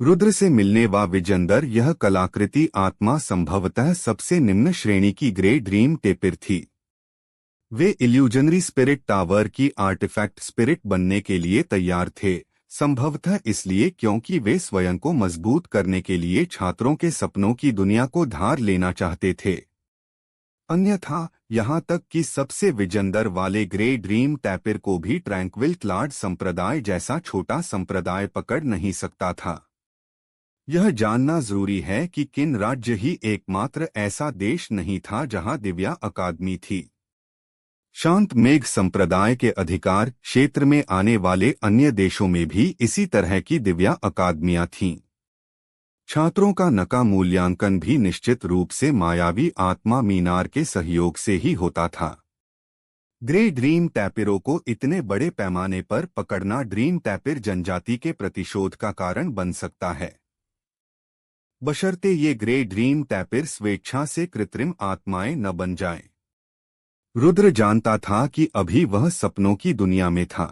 रुद्र से मिलने व विजेंदर यह कलाकृति आत्मा संभवतः सबसे निम्न श्रेणी की ग्रे ड्रीम टेपिर थी। वे इल्यूजनरी स्पिरिट टावर की आर्टिफैक्ट स्पिरिट बनने के लिए तैयार थे, संभवतः इसलिए क्योंकि वे स्वयं को मजबूत करने के लिए छात्रों के सपनों की दुनिया को धार लेना चाहते थे। अन्यथा यहाँ तक कि सबसे विजेंदर वाले ग्रे ड्रीम टैपिर को भी ट्रैंक्विल क्लाड संप्रदाय जैसा छोटा संप्रदाय पकड़ नहीं सकता था। यह जानना जरूरी है कि किन राज्य ही एकमात्र ऐसा देश नहीं था जहां दिव्या अकादमी थी। शांत मेघ संप्रदाय के अधिकार क्षेत्र में आने वाले अन्य देशों में भी इसी तरह की दिव्या अकादमियां थीं। छात्रों का नका मूल्यांकन भी निश्चित रूप से मायावी आत्मा मीनार के सहयोग से ही होता था। ग्रे ड्रीम टैपिरों को इतने बड़े पैमाने पर पकड़ना ड्रीम टैपिर जनजाति के प्रतिशोध का कारण बन सकता है, बशर्ते ये ग्रे ड्रीम टैपिर स्वेच्छा से कृत्रिम आत्माएं न बन जाएं। रुद्र जानता था कि अभी वह सपनों की दुनिया में था।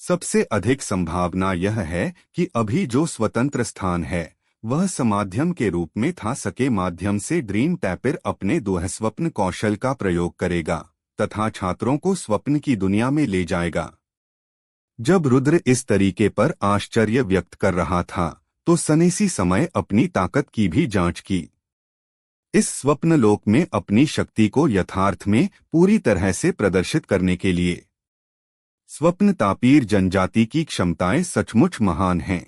सबसे अधिक संभावना यह है कि अभी जो स्वतंत्र स्थान है वह समाध्यम के रूप में था। सके माध्यम से ड्रीम टैपिर अपने दुःस्वप्न कौशल का प्रयोग करेगा तथा छात्रों को स्वप्न की दुनिया में ले जाएगा। जब रुद्र इस तरीके पर आश्चर्य व्यक्त कर रहा था तो सनेसी समय अपनी ताकत की भी जांच की। इस स्वप्न लोक में अपनी शक्ति को यथार्थ में पूरी तरह से प्रदर्शित करने के लिए स्वप्न तापीर जनजाति की क्षमताएं सचमुच महान हैं।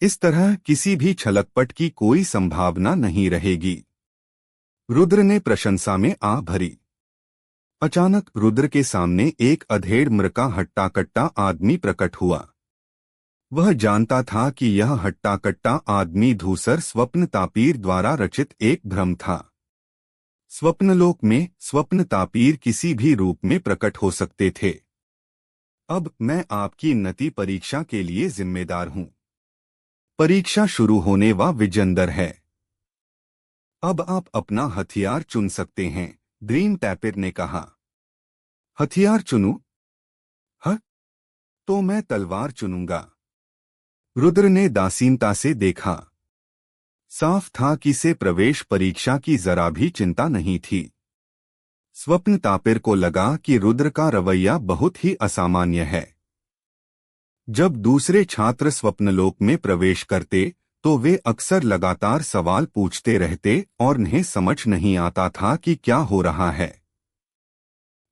इस तरह किसी भी छलकपट की कोई संभावना नहीं रहेगी। रुद्र ने प्रशंसा में आ भरी। अचानक रुद्र के सामने एक अधेड़ मृका हट्टा कट्टा आदमी प्रकट हुआ। वह जानता था कि यह हट्टा कट्टा आदमी धूसर स्वप्न तापीर द्वारा रचित एक भ्रम था। स्वप्नलोक में स्वप्न तापीर किसी भी रूप में प्रकट हो सकते थे। अब मैं आपकी नति परीक्षा के लिए जिम्मेदार हूं। परीक्षा शुरू होने व विजेंदर है। अब आप अपना हथियार चुन सकते हैं, ड्रीम टैपिर ने कहा। हथियार चुनूं? तो मैं तलवार चुनूंगा। रुद्र ने दासीनता से देखा। साफ था कि से प्रवेश परीक्षा की जरा भी चिंता नहीं थी। स्वप्न तापिर को लगा कि रुद्र का रवैया बहुत ही असामान्य है। जब दूसरे छात्र स्वप्नलोक में प्रवेश करते तो वे अक्सर लगातार सवाल पूछते रहते और उन्हें समझ नहीं आता था कि क्या हो रहा है।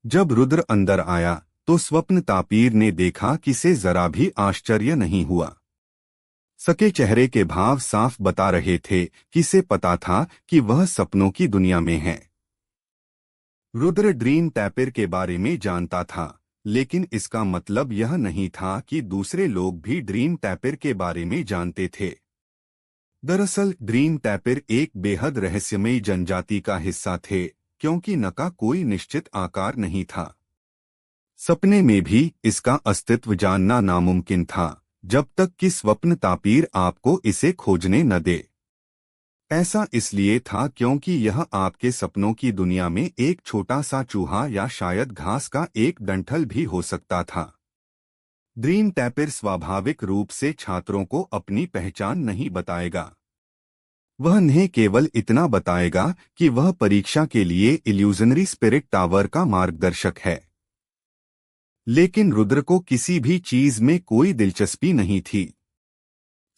जब रुद्र अंदर आया तो स्वप्न तापीर ने देखा कि से जरा भी आश्चर्य नहीं हुआ। सके चेहरे के भाव साफ बता रहे थे कि से पता था कि वह सपनों की दुनिया में है। रुद्र ड्रीम टैपिर के बारे में जानता था, लेकिन इसका मतलब यह नहीं था कि दूसरे लोग भी ड्रीम टैपिर के बारे में जानते थे। दरअसल ड्रीम टैपिर एक बेहद रहस्यमयी जनजाति का हिस्सा थे, क्योंकि नका कोई निश्चित आकार नहीं था। सपने में भी इसका अस्तित्व जानना नामुमकिन था जब तक कि स्वप्न तापीर आपको इसे खोजने न दे। ऐसा इसलिए था क्योंकि यह आपके सपनों की दुनिया में एक छोटा सा चूहा या शायद घास का एक डंठल भी हो सकता था। ड्रीम टैपिर स्वाभाविक रूप से छात्रों को अपनी पहचान नहीं बताएगा। वह उन्हें केवल इतना बताएगा कि वह परीक्षा के लिए इल्यूजनरी स्पिरिट टावर का मार्गदर्शक है। लेकिन रुद्र को किसी भी चीज में कोई दिलचस्पी नहीं थी।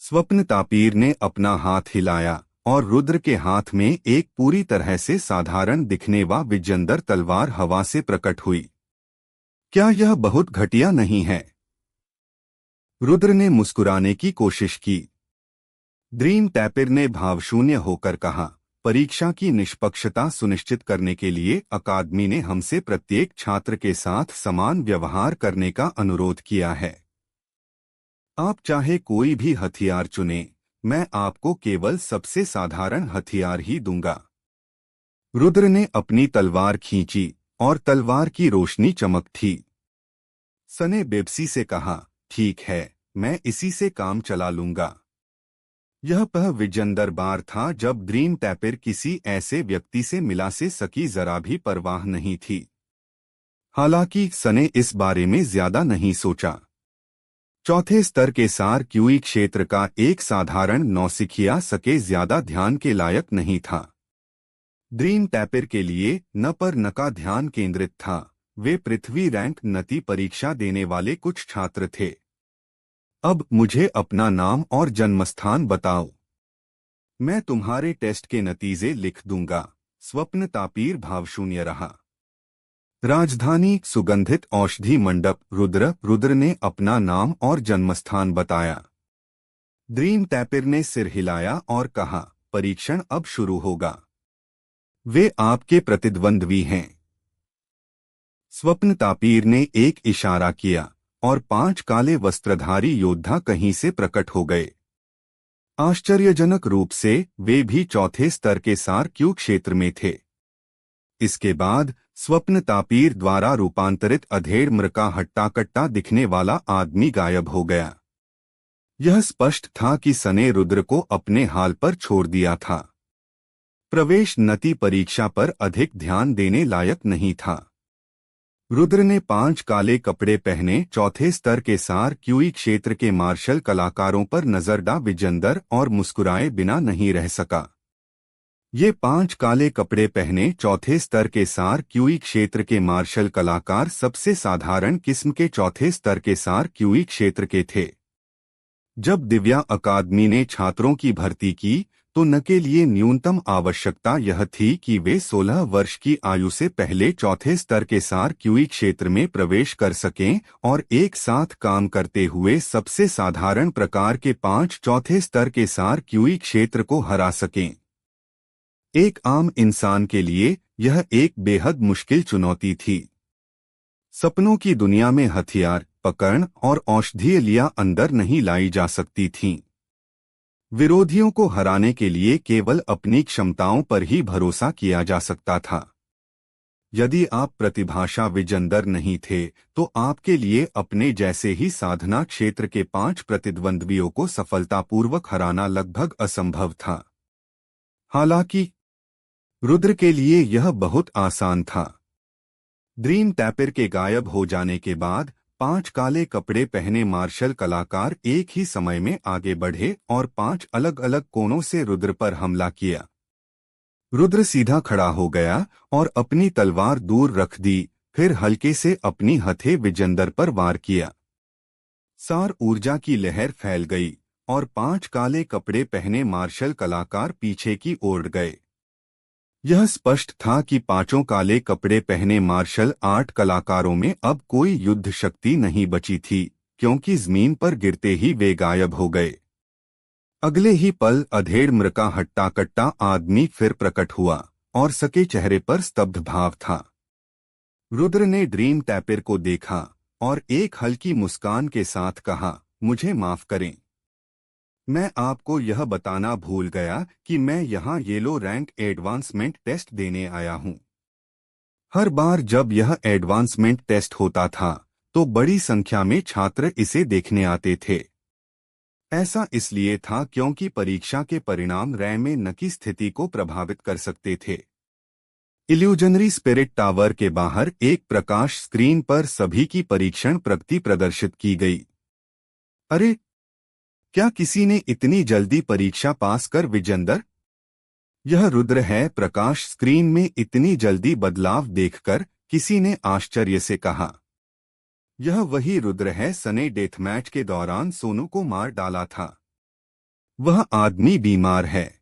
स्वप्न तापीर ने अपना हाथ हिलाया और रुद्र के हाथ में एक पूरी तरह से साधारण दिखने व विजेंदर तलवार हवा से प्रकट हुई। क्या यह बहुत घटिया नहीं है? रुद्र ने मुस्कुराने की कोशिश की। ड्रीम टैपिर ने भावशून्य होकर कहा, परीक्षा की निष्पक्षता सुनिश्चित करने के लिए अकादमी ने हमसे प्रत्येक छात्र के साथ समान व्यवहार करने का अनुरोध किया है। आप चाहे कोई भी हथियार चुनें, मैं आपको केवल सबसे साधारण हथियार ही दूंगा। रुद्र ने अपनी तलवार खींची और तलवार की रोशनी चमक थी। सने बेबसी से कहा, ठीक है, मैं इसी से काम चला लूंगा। यह वह विजेंदर बार था जब ड्रीम टैपिर किसी ऐसे व्यक्ति से मिला से सकी जरा भी परवाह नहीं थी। हालांकि सने इस बारे में ज्यादा नहीं सोचा। चौथे स्तर के सार क्यूई क्षेत्र का एक साधारण नौसिखिया सके ज्यादा ध्यान के लायक नहीं था। ड्रीम टैपिर के लिए न पर न का ध्यान केंद्रित था। वे पृथ्वी रैंक नती परीक्षा देने वाले कुछ छात्र थे। अब मुझे अपना नाम और जन्मस्थान बताओ। मैं तुम्हारे टेस्ट के नतीजे लिख दूंगा। स्वप्न तापीर भावशून्य रहा। राजधानी सुगंधित औषधि मंडप रुद्र ने अपना नाम और जन्मस्थान बताया। ड्रीम टैपिर ने सिर हिलाया और कहा, परीक्षण अब शुरू होगा। वे आपके प्रतिद्वंद्वी हैं। स्वप्न तापीर ने एक इशारा किया और 5 काले वस्त्रधारी योद्धा कहीं से प्रकट हो गए। आश्चर्यजनक रूप से वे भी चौथे स्तर के सार क्यू क्षेत्र में थे। इसके बाद स्वप्न तापीर द्वारा रूपांतरित अधेड़ मृका हट्टा कट्टा दिखने वाला आदमी गायब हो गया। यह स्पष्ट था कि सने रुद्र को अपने हाल पर छोड़ दिया था। प्रवेश नती परीक्षा पर अधिक ध्यान देने लायक नहीं था। रुद्र ने 5 काले कपड़े पहने चौथे स्तर के सार क्यूई क्षेत्र के मार्शल कलाकारों पर नजर डा विजेंदर और मुस्कुराए बिना नहीं रह सका। ये 5 काले कपड़े पहने चौथे स्तर के सार क्यूई क्षेत्र के मार्शल कलाकार सबसे साधारण किस्म के चौथे स्तर के सार क्यूई क्षेत्र के थे। जब दिव्या अकादमी ने छात्रों की भर्ती की तो न के लिए न्यूनतम आवश्यकता यह थी कि वे 16 वर्ष की आयु से पहले चौथे स्तर के सार क्यूई क्षेत्र में प्रवेश कर सकें और एक साथ काम करते हुए सबसे साधारण प्रकार के 5 चौथे स्तर के सार क्यूई क्षेत्र को हरा सकें। एक आम इंसान के लिए यह एक बेहद मुश्किल चुनौती थी। सपनों की दुनिया में हथियार, पकड़ और औषधीय लिया अंदर नहीं लाई जा सकती थीं। विरोधियों को हराने के लिए केवल अपनी क्षमताओं पर ही भरोसा किया जा सकता था। यदि आप प्रतिभाशा विजेंदर नहीं थे तो आपके लिए अपने जैसे ही साधना क्षेत्र के 5 प्रतिद्वंद्वियों को सफलतापूर्वक हराना लगभग असंभव था। हालांकि रुद्र के लिए यह बहुत आसान था। ड्रीम टैपिर के गायब हो जाने के बाद 5 काले कपड़े पहने मार्शल कलाकार एक ही समय में आगे बढ़े और 5 अलग अलग कोनों से रुद्र पर हमला किया। रुद्र सीधा खड़ा हो गया और अपनी तलवार दूर रख दी, फिर हल्के से अपनी हथे विजेंदर पर वार किया। सार ऊर्जा की लहर फैल गई और 5 काले कपड़े पहने मार्शल कलाकार पीछे की ओर गए। यह स्पष्ट था कि 5 काले कपड़े पहने मार्शल आर्ट कलाकारों में अब कोई युद्ध शक्ति नहीं बची थी, क्योंकि जमीन पर गिरते ही वे गायब हो गए। अगले ही पल अधेड़ मृका हट्टा कट्टा आदमी फिर प्रकट हुआ और सके चेहरे पर स्तब्ध भाव था। रुद्र ने ड्रीम टैपिर को देखा और एक हल्की मुस्कान के साथ कहा, मुझे माफ करें। मैं आपको यह बताना भूल गया कि मैं यहाँ येलो रैंक एडवांसमेंट टेस्ट देने आया हूँ। हर बार जब यह एडवांसमेंट टेस्ट होता था तो बड़ी संख्या में छात्र इसे देखने आते थे। ऐसा इसलिए था क्योंकि परीक्षा के परिणाम रैंक में न की स्थिति को प्रभावित कर सकते थे। इल्यूजनरी स्पिरिट टावर के बाहर एक प्रकाश स्क्रीन पर सभी की परीक्षण प्रगति प्रदर्शित की गई। अरे, क्या किसी ने इतनी जल्दी परीक्षा पास कर विजेंदर? यह रुद्र है। प्रकाश स्क्रीन में इतनी जल्दी बदलाव देखकर किसी ने आश्चर्य से कहा। यह वही रुद्र है सने डेथमैच के दौरान सोनू को मार डाला था। वह आदमी बीमार है,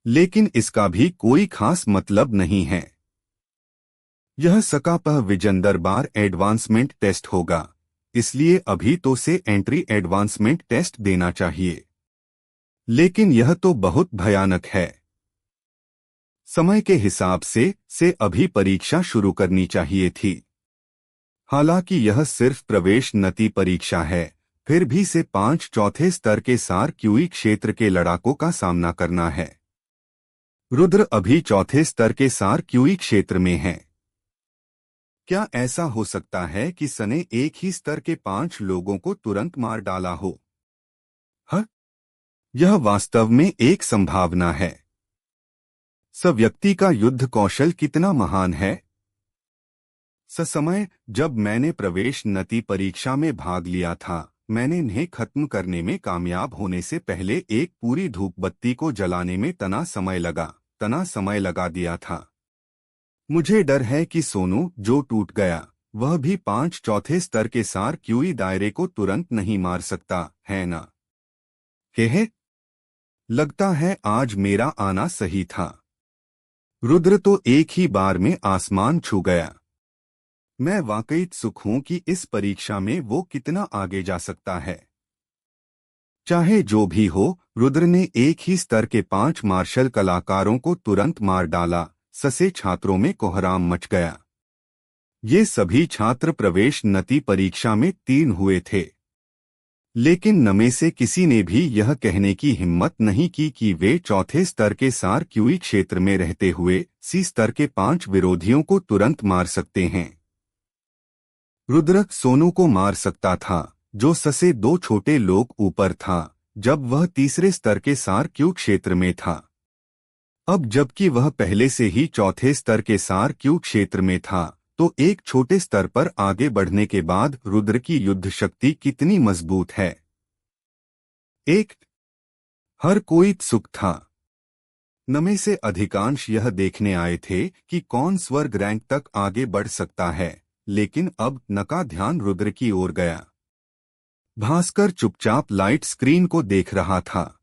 लेकिन इसका भी कोई खास मतलब नहीं है। यह सकापह विजेंदर बार एडवांसमेंट टेस्ट होगा, इसलिए अभी तो से एंट्री एडवांसमेंट टेस्ट देना चाहिए। लेकिन यह तो बहुत भयानक है। समय के हिसाब से अभी परीक्षा शुरू करनी चाहिए थी। हालांकि यह सिर्फ प्रवेश नती परीक्षा है, फिर भी से 5 चौथे स्तर के सार क्यूई क्षेत्र के लड़ाकों का सामना करना है। रुद्र अभी चौथे स्तर के सार क्यूई क्षेत्र में है। क्या ऐसा हो सकता है कि सने एक ही स्तर के 5 लोगों को तुरंत मार डाला हो? हाँ, यह वास्तव में एक संभावना है। स व्यक्ति का युद्ध कौशल कितना महान है। समय जब मैंने प्रवेश नति परीक्षा में भाग लिया था, मैंने इन्हें खत्म करने में कामयाब होने से पहले एक पूरी धूप बत्ती को जलाने में तना समय लगा दिया था। मुझे डर है कि सोनू जो टूट गया वह भी 5 स्तर के सार क्यूई दायरे को तुरंत नहीं मार सकता है ना? कहे, लगता है आज मेरा आना सही था। रुद्र तो एक ही बार में आसमान छू गया। मैं वाकई उत्सुक हूं कि इस परीक्षा में वो कितना आगे जा सकता है। चाहे जो भी हो, रुद्र ने एक ही स्तर के 5 मार्शल कलाकारों को तुरंत मार डाला। ससे छात्रों में कोहराम मच गया। ये सभी छात्र प्रवेश नति परीक्षा में 3 हुए थे, लेकिन नमे से किसी ने भी यह कहने की हिम्मत नहीं की कि वे चौथे स्तर के सार क्यूई क्षेत्र में रहते हुए सी स्तर के 5 विरोधियों को तुरंत मार सकते हैं। रुद्र सोनू को मार सकता था, जो ससे 2 छोटे लोग ऊपर था, जब वह तीसरे स्तर के सार क्यू क्षेत्र में था। अब जबकि वह पहले से ही चौथे स्तर के सार क्यू क्षेत्र में था, तो एक छोटे स्तर पर आगे बढ़ने के बाद रुद्र की युद्ध शक्ति कितनी मजबूत है। हर कोई उत्सुक था। नमे से अधिकांश यह देखने आए थे कि कौन स्वर्ग रैंक तक आगे बढ़ सकता है, लेकिन अब नका ध्यान रुद्र की ओर गया। भास्कर चुपचाप लाइट स्क्रीन को देख रहा था।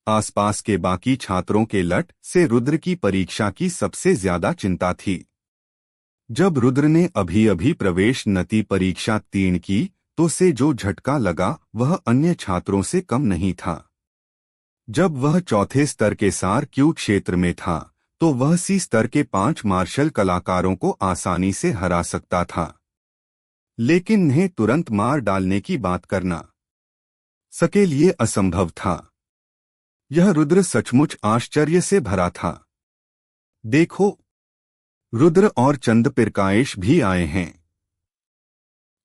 आसपास के बाकी छात्रों के लट से रुद्र की परीक्षा की सबसे ज्यादा चिंता थी। जब रुद्र ने अभी अभी प्रवेश नति परीक्षा उत्तीर्ण की, तो से जो झटका लगा वह अन्य छात्रों से कम नहीं था। जब वह चौथे स्तर के सार क्यू क्षेत्र में था, तो वह सी स्तर के 5 मार्शल कलाकारों को आसानी से हरा सकता था, लेकिन इन्हें तुरंत मार डालने की बात करना सके लिए असंभव था। यह रुद्र सचमुच आश्चर्य से भरा था। देखो, रुद्र और चंद्रप्रकाश भी आए हैं।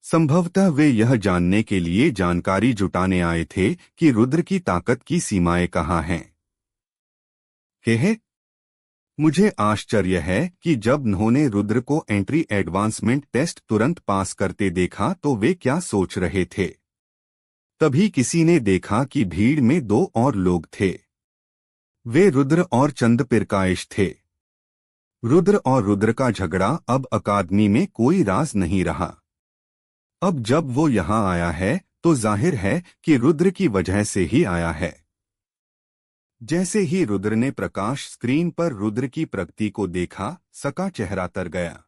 संभवतः वे यह जानने के लिए जानकारी जुटाने आए थे कि रुद्र की ताकत की सीमाएं कहाँ हैं। मुझे आश्चर्य है कि जब उन्होंने रुद्र को एंट्री एडवांसमेंट टेस्ट तुरंत पास करते देखा तो वे क्या सोच रहे थे। तभी किसी ने देखा कि भीड़ में 2 और लोग थे। वे रुद्र और चंद्रप्रकाश थे। रुद्र और रुद्र का झगड़ा अब अकादमी में कोई राज नहीं रहा। अब जब वो यहाँ आया है तो जाहिर है कि रुद्र की वजह से ही आया है। जैसे ही रुद्र ने प्रकाश स्क्रीन पर रुद्र की प्रगति को देखा, सका चेहरा तर गया।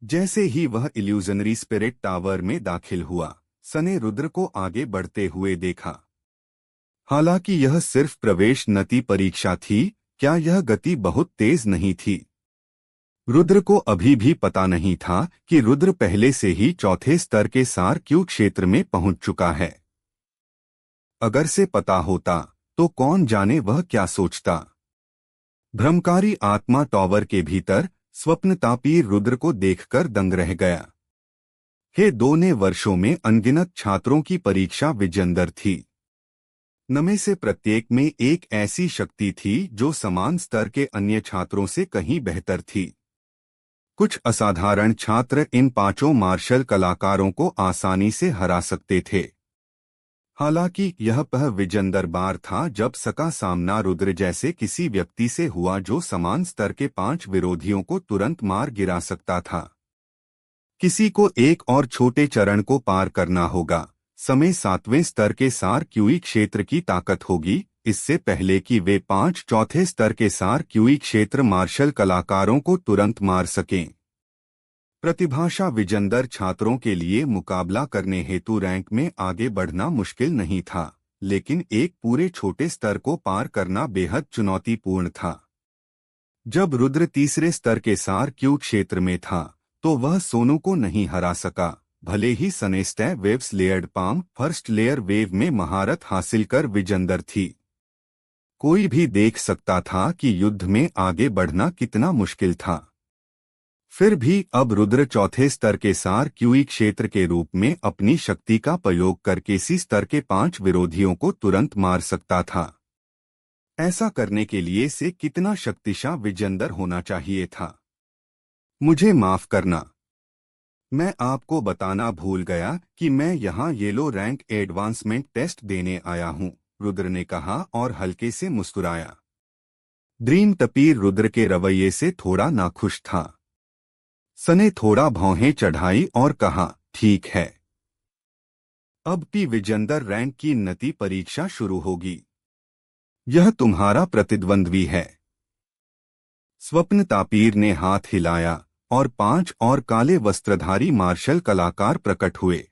जैसे ही वह इल्यूजनरी स्पिरिट टावर में दाखिल हुआ, सने रुद्र को आगे बढ़ते हुए देखा। हालांकि यह सिर्फ प्रवेश नति परीक्षा थी, क्या यह गति बहुत तेज नहीं थी? रुद्र को अभी भी पता नहीं था कि रुद्र पहले से ही चौथे स्तर के सार क्यू क्षेत्र में पहुंच चुका है। अगर से पता होता तो कौन जाने वह क्या सोचता। भ्रमकारी आत्मा टावर के भीतर स्वप्नतापीर रुद्र को देखकर दंग रह गया। हे 2 ने वर्षों में अनगिनत छात्रों की परीक्षा विजेंदर थी। नमे से प्रत्येक में एक ऐसी शक्ति थी जो समान स्तर के अन्य छात्रों से कहीं बेहतर थी। कुछ असाधारण छात्र इन 5 मार्शल कलाकारों को आसानी से हरा सकते थे। हालांकि यह वह विजेंदर बार था जब सका सामना रुद्र जैसे किसी व्यक्ति से हुआ जो समान स्तर के 5 विरोधियों को तुरंत मार गिरा सकता था। किसी को एक और छोटे चरण को पार करना होगा। समय 7वें स्तर के सार क्यूई क्षेत्र की ताकत होगी, इससे पहले कि वे 5 चौथे स्तर के सार क्यूई क्षेत्र मार्शल कलाकारों को तुरंत मार सकें। प्रतिभाशा विजेंदर छात्रों के लिए मुकाबला करने हेतु रैंक में आगे बढ़ना मुश्किल नहीं था, लेकिन एक पूरे छोटे स्तर को पार करना बेहद चुनौतीपूर्ण था। जब रुद्र तीसरे स्तर के सार क्यू क्षेत्र में था, तो वह सोनू को नहीं हरा सका, भले ही सनेस्टे waves layered palm first layer wave में महारत हासिल कर विजेंदर थी। कोई भी देख सकता था कि युद्ध में आगे बढ़ना कितना मुश्किल था। फिर भी अब रुद्र चौथे स्तर के सार क्यूई क्षेत्र के रूप में अपनी शक्ति का प्रयोग करके सी स्तर के 5 विरोधियों को तुरंत मार सकता था। ऐसा करने के लिए से कितना शक्तिशाली विजेंदर होना चाहिए था। मुझे माफ करना, मैं आपको बताना भूल गया कि मैं यहाँ येलो रैंक एडवांसमेंट टेस्ट देने आया हूँ, रुद्र ने कहा और हल्के से मुस्कुराया। ड्रीम टपीर रुद्र के रवैये से थोड़ा नाखुश था। सने थोड़ा भौहें चढ़ाई और कहा, ठीक है। अब पी विजेंदर रैंक की नती परीक्षा शुरू होगी। यह तुम्हारा प्रतिद्वंद्वी है। स्वप्न तापीर ने हाथ हिलाया और 5 और काले वस्त्रधारी मार्शल कलाकार प्रकट हुए।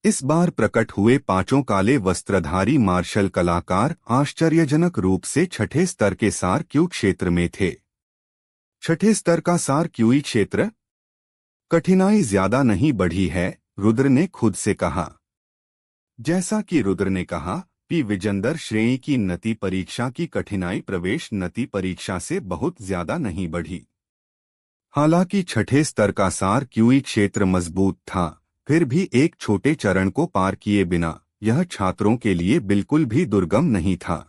इस बार प्रकट हुए 5 काले वस्त्रधारी मार्शल कलाकार आश्चर्यजनक रूप से छठे स्तर के सार क्यू क्षेत्र में थे। छठे स्तर का सार क्यूई क्षेत्र? कठिनाई ज्यादा नहीं बढ़ी है, रुद्र ने खुद से कहा। जैसा कि रुद्र ने कहा, पी विजेंदर श्रेणी की नती परीक्षा की कठिनाई प्रवेश नती परीक्षा से बहुत ज्यादा नहीं बढ़ी। हालांकि छठे स्तर का सार क्यूई क्षेत्र मजबूत था, फिर भी एक छोटे चरण को पार किए बिना यह छात्रों के लिए बिल्कुल भी दुर्गम नहीं था।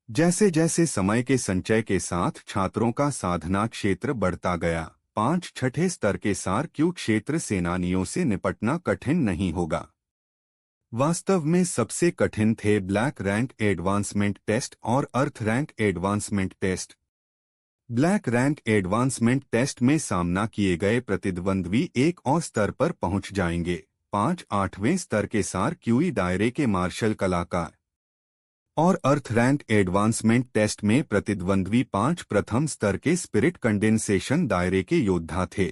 जैसे जैसे समय के संचय के साथ छात्रों का साधना क्षेत्र बढ़ता गया, 5 छठे स्तर के सार क्यू क्षेत्र सेनानियों से निपटना कठिन नहीं होगा। वास्तव में सबसे कठिन थे ब्लैक रैंक एडवांसमेंट टेस्ट और earth rank advancement test. Black rank advancement test में सामना किए गए प्रतिद्वंद्वी एक और स्तर पर पहुंच जाएंगे, 5 8वें स्तर के सार क्यूई दायरे के मार्शल कलाकार। और अर्थ रैंक एडवांसमेंट टेस्ट में प्रतिद्वंद्वी 5 प्रथम स्तर के स्पिरिट कंडेंसेशन दायरे के योद्धा थे।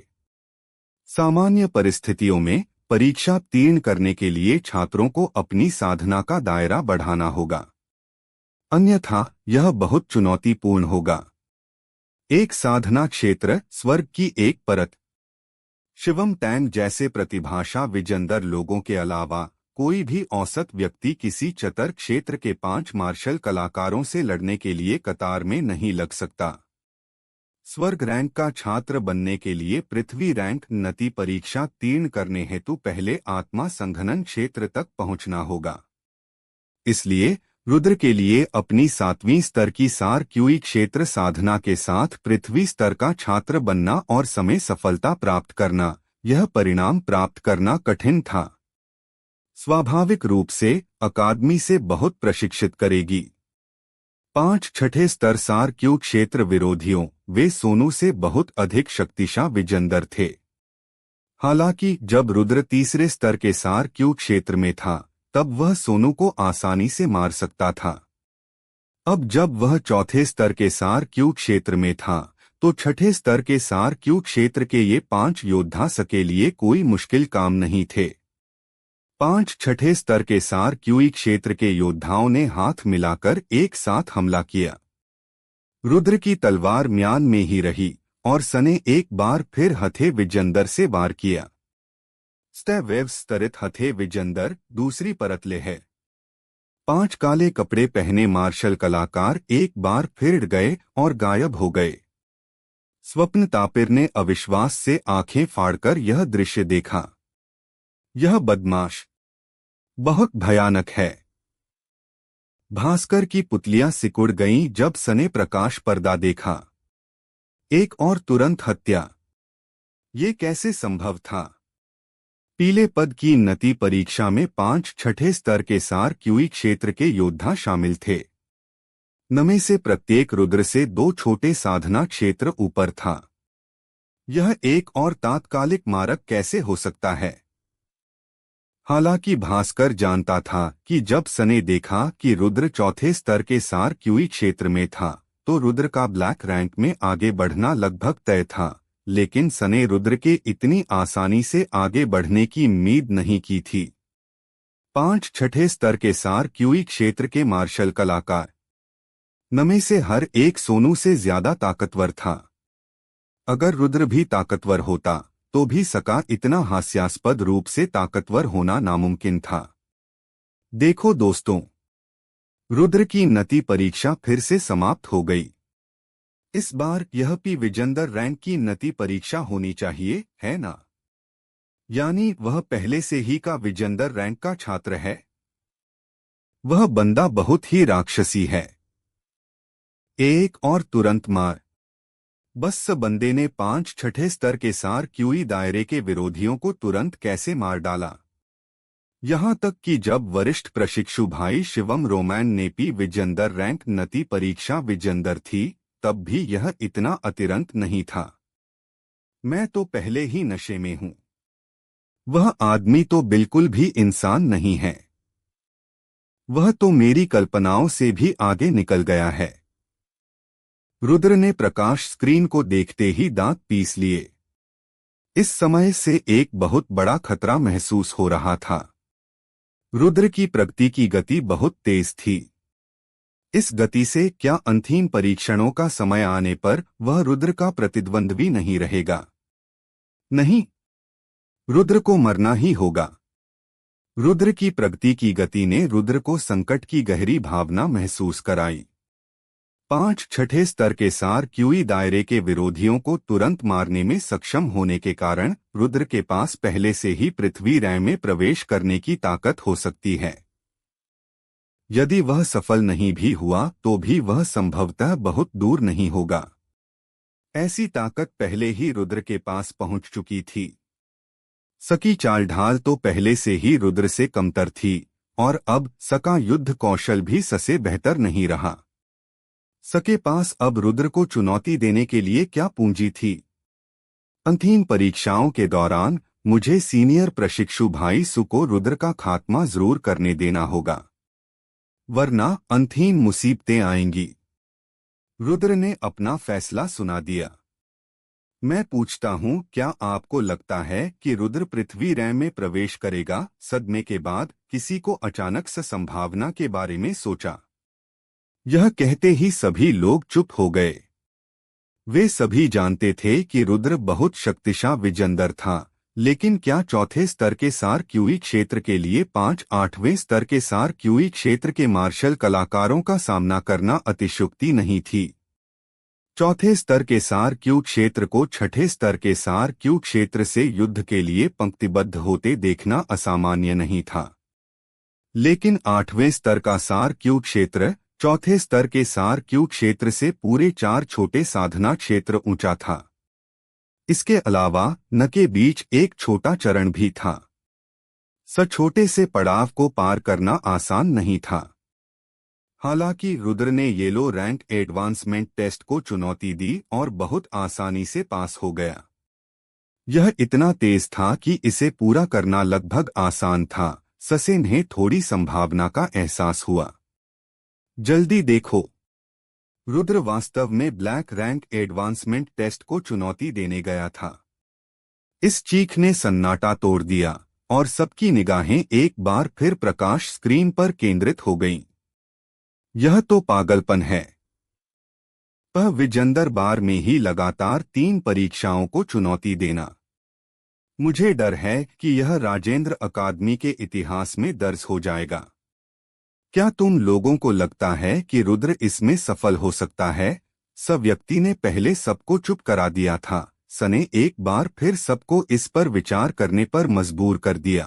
सामान्य परिस्थितियों में परीक्षा उत्तीर्ण करने के लिए छात्रों को अपनी साधना का दायरा बढ़ाना होगा, अन्यथा यह बहुत चुनौतीपूर्ण होगा। एक साधना क्षेत्र, स्वर्ग की एक परत। शिवम टैंग जैसे प्रतिभाशा विजेंदर लोगों के अलावा कोई भी औसत व्यक्ति किसी चतर क्षेत्र के 5 मार्शल कलाकारों से लड़ने के लिए कतार में नहीं लग सकता। स्वर्ग रैंक का छात्र बनने के लिए पृथ्वी रैंक नती परीक्षा उत्तीर्ण करने हेतु पहले आत्मा संघनन क्षेत्र तक पहुंचना होगा। इसलिए रुद्र के लिए अपनी 7वीं स्तर की सार क्यूई क्षेत्र साधना के साथ पृथ्वी स्तर का छात्र बनना और समय सफलता प्राप्त करना, यह परिणाम प्राप्त करना कठिन था। स्वाभाविक रूप से अकादमी से बहुत प्रशिक्षित करेगी। 5 छठे स्तर सार क्यू क्षेत्र विरोधियों, वे सोनू से बहुत अधिक शक्तिशाली विजेंदर थे। हालांकि जब रुद्र तीसरे स्तर के सार क्यू क्षेत्र में था, तब वह सोनू को आसानी से मार सकता था। अब जब वह चौथे स्तर के सार क्यू क्षेत्र में था, तो छठे स्तर के सार क्यू क्षेत्र के ये 5 योद्धा सके लिए कोई मुश्किल काम नहीं थे। 5 छठे स्तर के सार क्यूई क्षेत्र के योद्धाओं ने हाथ मिलाकर एक साथ हमला किया। रुद्र की तलवार म्यान में ही रही और सने एक बार फिर हथे विजेंदर से वार किया। स्टेवेव स्तरित हथे विजेंदर, दूसरी परत ले है। 5 काले कपड़े पहने मार्शल कलाकार एक बार फिर गए और गायब हो गए। स्वप्न तापिर ने अविश्वास से आंखें फाड़कर यह दृश्य देखा। यह बदमाश बहुत भयानक है। भास्कर की पुतलियां सिकुड़ गईं जब सने प्रकाश पर्दा देखा। एक और तुरंत हत्या। ये कैसे संभव था? पीले पद की नती परीक्षा में 5 छठे स्तर के सार क्यूई क्षेत्र के योद्धा शामिल थे। नमे से प्रत्येक रुद्र से 2 छोटे साधना क्षेत्र ऊपर था। यह एक और तात्कालिक मारक कैसे हो सकता है? हालांकि भास्कर जानता था कि जब सने देखा कि रुद्र चौथे स्तर के सार क्यूई क्षेत्र में था, तो रुद्र का ब्लैक रैंक में आगे बढ़ना लगभग तय था, लेकिन सने रुद्र के इतनी आसानी से आगे बढ़ने की उम्मीद नहीं की थी। 5 छठे स्तर के सार क्यूई क्षेत्र के मार्शल कलाकार नमे से हर एक सोनू से ज्यादा ताकतवर था। अगर रुद्र भी ताकतवर होता तो भी सका इतना हास्यास्पद रूप से ताकतवर होना नामुमकिन था। देखो दोस्तों, रुद्र की नती परीक्षा फिर से समाप्त हो गई। इस बार यह पी विजेंदर रैंक की नती परीक्षा होनी चाहिए, है ना? यानी वह पहले से ही का विजेंदर रैंक का छात्र है। वह बंदा बहुत ही राक्षसी है। एक और तुरंत मार। बस बंदे ने 5 छठे स्तर के सार क्यूई दायरे के विरोधियों को तुरंत कैसे मार डाला। यहां तक कि जब वरिष्ठ प्रशिक्षु भाई शिवम रोमैन नेपी विजेंदर रैंक नती परीक्षा विजेंदर थी, तब भी यह इतना अतिरंत नहीं था। मैं तो पहले ही नशे में हूं। वह आदमी तो बिल्कुल भी इंसान नहीं है। वह तो मेरी कल्पनाओं से भी आगे निकल गया है। रुद्र ने प्रकाश स्क्रीन को देखते ही दांत पीस लिए। इस समय से एक बहुत बड़ा खतरा महसूस हो रहा था। रुद्र की प्रगति की गति बहुत तेज थी। इस गति से क्या अंतिम परीक्षणों का समय आने पर वह रुद्र का प्रतिद्वंद्वी नहीं रहेगा? नहीं, रुद्र को मरना ही होगा। रुद्र की प्रगति की गति ने रुद्र को संकट की गहरी भावना महसूस कराई। 5 छठे स्तर के सार क्यूई दायरे के विरोधियों को तुरंत मारने में सक्षम होने के कारण रुद्र के पास पहले से ही पृथ्वी रैम में प्रवेश करने की ताकत हो सकती है। यदि वह सफल नहीं भी हुआ तो भी वह संभवतः बहुत दूर नहीं होगा। ऐसी ताकत पहले ही रुद्र के पास पहुंच चुकी थी। सकी चाल ढाल तो पहले से ही रुद्र से कमतर थी और अब सका युद्ध कौशल भी ससे बेहतर नहीं रहा। सके पास अब रुद्र को चुनौती देने के लिए क्या पूंजी थी? अंतिम परीक्षाओं के दौरान मुझे सीनियर प्रशिक्षु भाई सु को रुद्र का खात्मा जरूर करने देना होगा, वरना अंतिम मुसीबतें आएंगी। रुद्र ने अपना फैसला सुना दिया। मैं पूछता हूं, क्या आपको लगता है कि रुद्र पृथ्वी रैम में प्रवेश करेगा? सदमे के बाद किसी को अचानक से संभावना के बारे में सोचा। यह कहते ही सभी लोग चुप हो गए। वे सभी जानते थे कि रुद्र बहुत शक्तिशाली विजेंदर था, लेकिन क्या चौथे स्तर के सार क्यूई क्षेत्र के लिए 5-8वें स्तर के सार क्यूई क्षेत्र के मार्शल कलाकारों का सामना करना अतिशयोक्ति नहीं थी। चौथे स्तर के सार क्यू क्षेत्र को छठे स्तर के सार क्यू क्षेत्र से युद्ध के लिए पंक्तिबद्ध होते देखना असामान्य नहीं था। लेकिन 8वें स्तर का सार क्यू क्षेत्र चौथे स्तर के सार क्यू क्षेत्र से पूरे 4 छोटे साधना क्षेत्र ऊंचा था। इसके अलावा न के बीच एक छोटा चरण भी था। छोटे से पड़ाव को पार करना आसान नहीं था। हालांकि रुद्र ने येलो रैंक एडवांसमेंट टेस्ट को चुनौती दी और बहुत आसानी से पास हो गया। यह इतना तेज था कि इसे पूरा करना लगभग आसान था। ससे ने थोड़ी संभावना का एहसास हुआ। जल्दी देखो, रुद्र वास्तव में ब्लैक रैंक एडवांसमेंट टेस्ट को चुनौती देने गया था। इस चीख ने सन्नाटा तोड़ दिया और सबकी निगाहें एक बार फिर प्रकाश स्क्रीन पर केंद्रित हो गईं। यह तो पागलपन है। वह विजेंदर बार में ही लगातार 3 परीक्षाओं को चुनौती देना। मुझे डर है कि यह राजेंद्र अकादमी के इतिहास में दर्ज हो जाएगा। क्या तुम लोगों को लगता है कि रुद्र इसमें सफल हो सकता है? सब व्यक्ति ने पहले सबको चुप करा दिया था। सने एक बार फिर सबको इस पर विचार करने पर मजबूर कर दिया।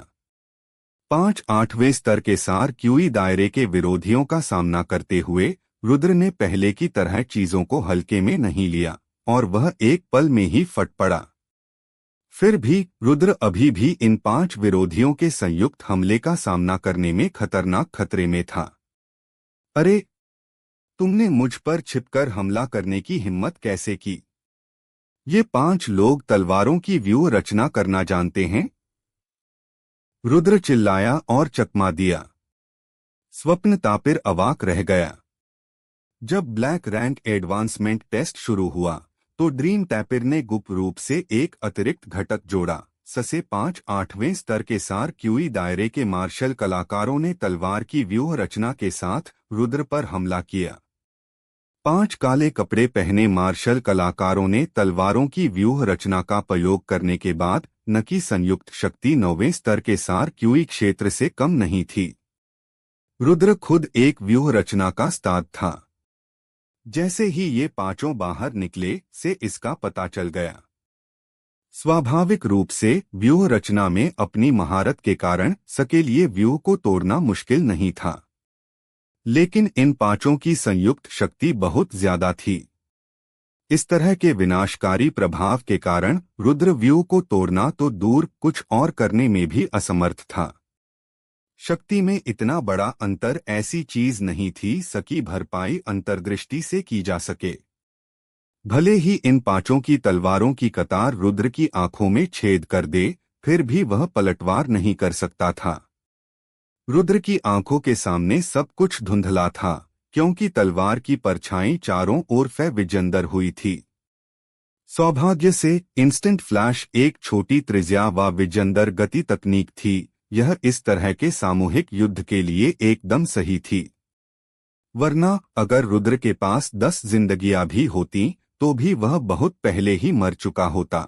5-8वें स्तर के सार क्यूई दायरे के विरोधियों का सामना करते हुए रुद्र ने पहले की तरह चीजों को हल्के में नहीं लिया और वह एक पल में ही फट पड़ा। फिर भी रुद्र अभी भी इन 5 विरोधियों के संयुक्त हमले का सामना करने में खतरनाक खतरे में था। अरे, तुमने मुझ पर छिपकर हमला करने की हिम्मत कैसे की? ये 5 लोग तलवारों की व्यूह रचना करना जानते हैं? रुद्र चिल्लाया और चकमा दिया। स्वप्न तापिर अवाक रह गया। जब ब्लैक रैंक एडवांसमेंट टेस्ट शुरू हुआ तो ड्रीम टैपिर ने गुप्त रूप से एक अतिरिक्त घटक जोड़ा। ससे 5-8वें स्तर के सार क्यूई दायरे के मार्शल कलाकारों ने तलवार की व्यूह रचना के साथ रुद्र पर हमला किया। 5 काले कपड़े पहने मार्शल कलाकारों ने तलवारों की व्यूह रचना का प्रयोग करने के बाद न की संयुक्त शक्ति 9वें स्तर के सार क्यूई क्षेत्र से कम नहीं थी। रुद्र खुद एक व्यूह रचना का उस्ताद था। जैसे ही ये 5 बाहर निकले से इसका पता चल गया। स्वाभाविक रूप से व्यूह रचना में अपनी महारत के कारण सके लिए व्यूह को तोड़ना मुश्किल नहीं था, लेकिन इन 5 की संयुक्त शक्ति बहुत ज्यादा थी। इस तरह के विनाशकारी प्रभाव के कारण रुद्रव्यूह को तोड़ना तो दूर कुछ और करने में भी असमर्थ था। शक्ति में इतना बड़ा अंतर ऐसी चीज नहीं थी सकी भरपाई अंतर्दृष्टि से की जा सके। भले ही इन पांचों की तलवारों की कतार रुद्र की आंखों में छेद कर दे, फिर भी वह पलटवार नहीं कर सकता था। रुद्र की आंखों के सामने सब कुछ धुंधला था, क्योंकि तलवार की परछाई चारों ओर विजंदर हुई थी। सौभाग्य से इंस्टेंट फ्लैश एक छोटी त्रिज्या व विजंदर गति तकनीक थी। यह इस तरह के सामूहिक युद्ध के लिए एकदम सही थी। वरना अगर रुद्र के पास 10 जिंदगियां भी होती तो भी वह बहुत पहले ही मर चुका होता।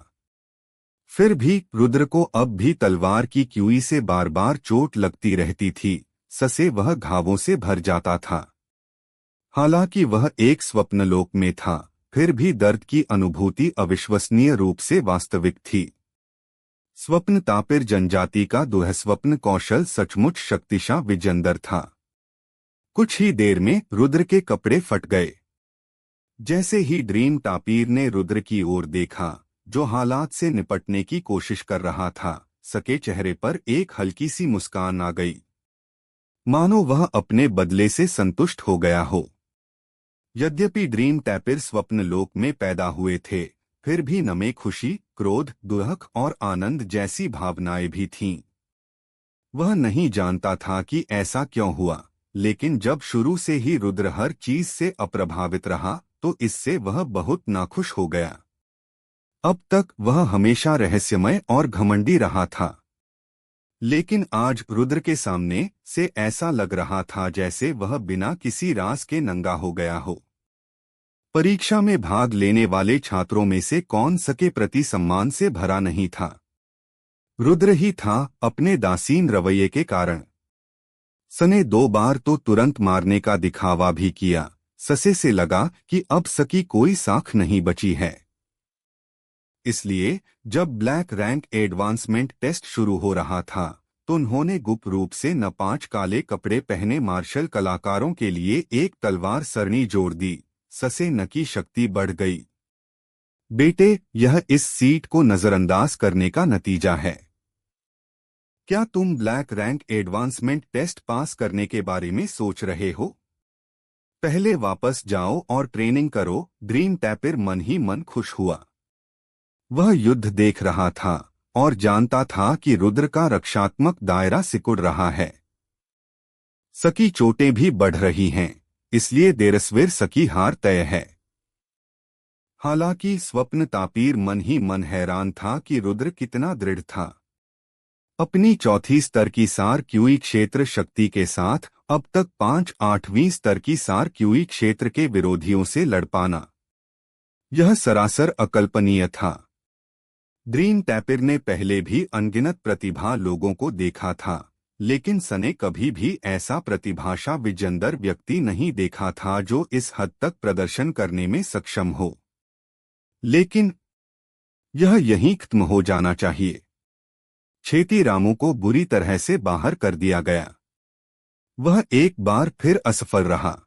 फिर भी रुद्र को अब भी तलवार की क्यूई से बार बार चोट लगती रहती थी, ससे वह घावों से भर जाता था। हालांकि वह एक स्वप्नलोक में था, फिर भी दर्द की अनुभूति अविश्वसनीय रूप से वास्तविक थी। स्वप्न तापिर जनजाति का दुःस्वप्न कौशल सचमुच शक्तिशाली विजंदर था। कुछ ही देर में रुद्र के कपड़े फट गए। जैसे ही ड्रीम तापीर ने रुद्र की ओर देखा, जो हालात से निपटने की कोशिश कर रहा था, सके चेहरे पर एक हल्की सी मुस्कान आ गई, मानो वह अपने बदले से संतुष्ट हो गया हो। यद्यपि ड्रीम टैपिर स्वप्न लोक में पैदा हुए थे, फिर भी नमे खुशी, क्रोध, दुख और आनंद जैसी भावनाएं भी थीं। वह नहीं जानता था कि ऐसा क्यों हुआ, लेकिन जब शुरू से ही रुद्र हर चीज से अप्रभावित रहा तो इससे वह बहुत नाखुश हो गया। अब तक वह हमेशा रहस्यमय और घमंडी रहा था, लेकिन आज रुद्र के सामने से ऐसा लग रहा था जैसे वह बिना किसी राज के नंगा हो गया हो। परीक्षा में भाग लेने वाले छात्रों में से कौन सके प्रति सम्मान से भरा नहीं था। रुद्र ही था, अपने दासीन रवैये के कारण। सने 2 बार तो तुरंत मारने का दिखावा भी किया। ससे से लगा कि अब सकी कोई साख नहीं बची है। इसलिए जब ब्लैक रैंक एडवांसमेंट टेस्ट शुरू हो रहा था तो उन्होंने गुप्त रूप से न 5 काले कपड़े पहने मार्शल कलाकारों के लिए एक तलवार सरणी जोड़ दी। ससे न की शक्ति बढ़ गई। बेटे, यह इस सीट को नजरअंदाज करने का नतीजा है। क्या तुम black rank advancement test pass करने के बारे में सोच रहे हो? पहले वापस जाओ और ट्रेनिंग करो। ड्रीम टैपिर मन ही मन खुश हुआ। वह युद्ध देख रहा था और जानता था कि रुद्र का रक्षात्मक दायरा सिकुड़ रहा है। सकी चोटें भी बढ़ रही हैं, इसलिए देरसवेर सकी हार तय है। हालांकि स्वप्न तापीर मन ही मन हैरान था कि रुद्र कितना दृढ़ था। अपनी चौथी स्तर की सार क्यूई क्षेत्र शक्ति के साथ अब तक 5-8वीं स्तर की सार क्यूई क्षेत्र के विरोधियों से लड़ पाना, यह सरासर अकल्पनीय था। ड्रीम टैपिर ने पहले भी अनगिनत प्रतिभा लोगों को देखा था, लेकिन सने कभी भी ऐसा प्रतिभाशाली विजंदर व्यक्ति नहीं देखा था जो इस हद तक प्रदर्शन करने में सक्षम हो। लेकिन यह यहीं खत्म हो जाना चाहिए। छेती रामू को बुरी तरह से बाहर कर दिया गया। वह एक बार फिर असफल रहा।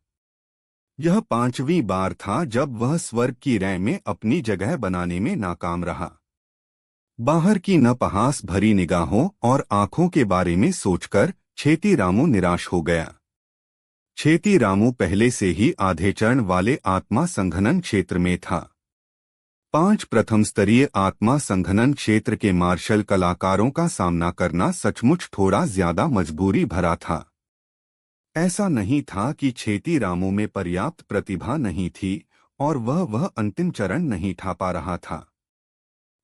यह 5वीं बार था जब वह स्वर्ग की रैं में अपनी जगह बनाने में नाकाम रहा। बाहर की नपहास भरी निगाहों और आंखों के बारे में सोचकर छेती रामू निराश हो गया। छेती रामू पहले से ही आधे चरण वाले आत्मा संघनन क्षेत्र में था। 5 प्रथम स्तरीय आत्मा संघनन क्षेत्र के मार्शल कलाकारों का सामना करना सचमुच थोड़ा ज्यादा मजबूरी भरा था। ऐसा नहीं था कि छेती रामू में पर्याप्त प्रतिभा नहीं थी और वह अंतिम चरण नहीं ठा पा रहा था,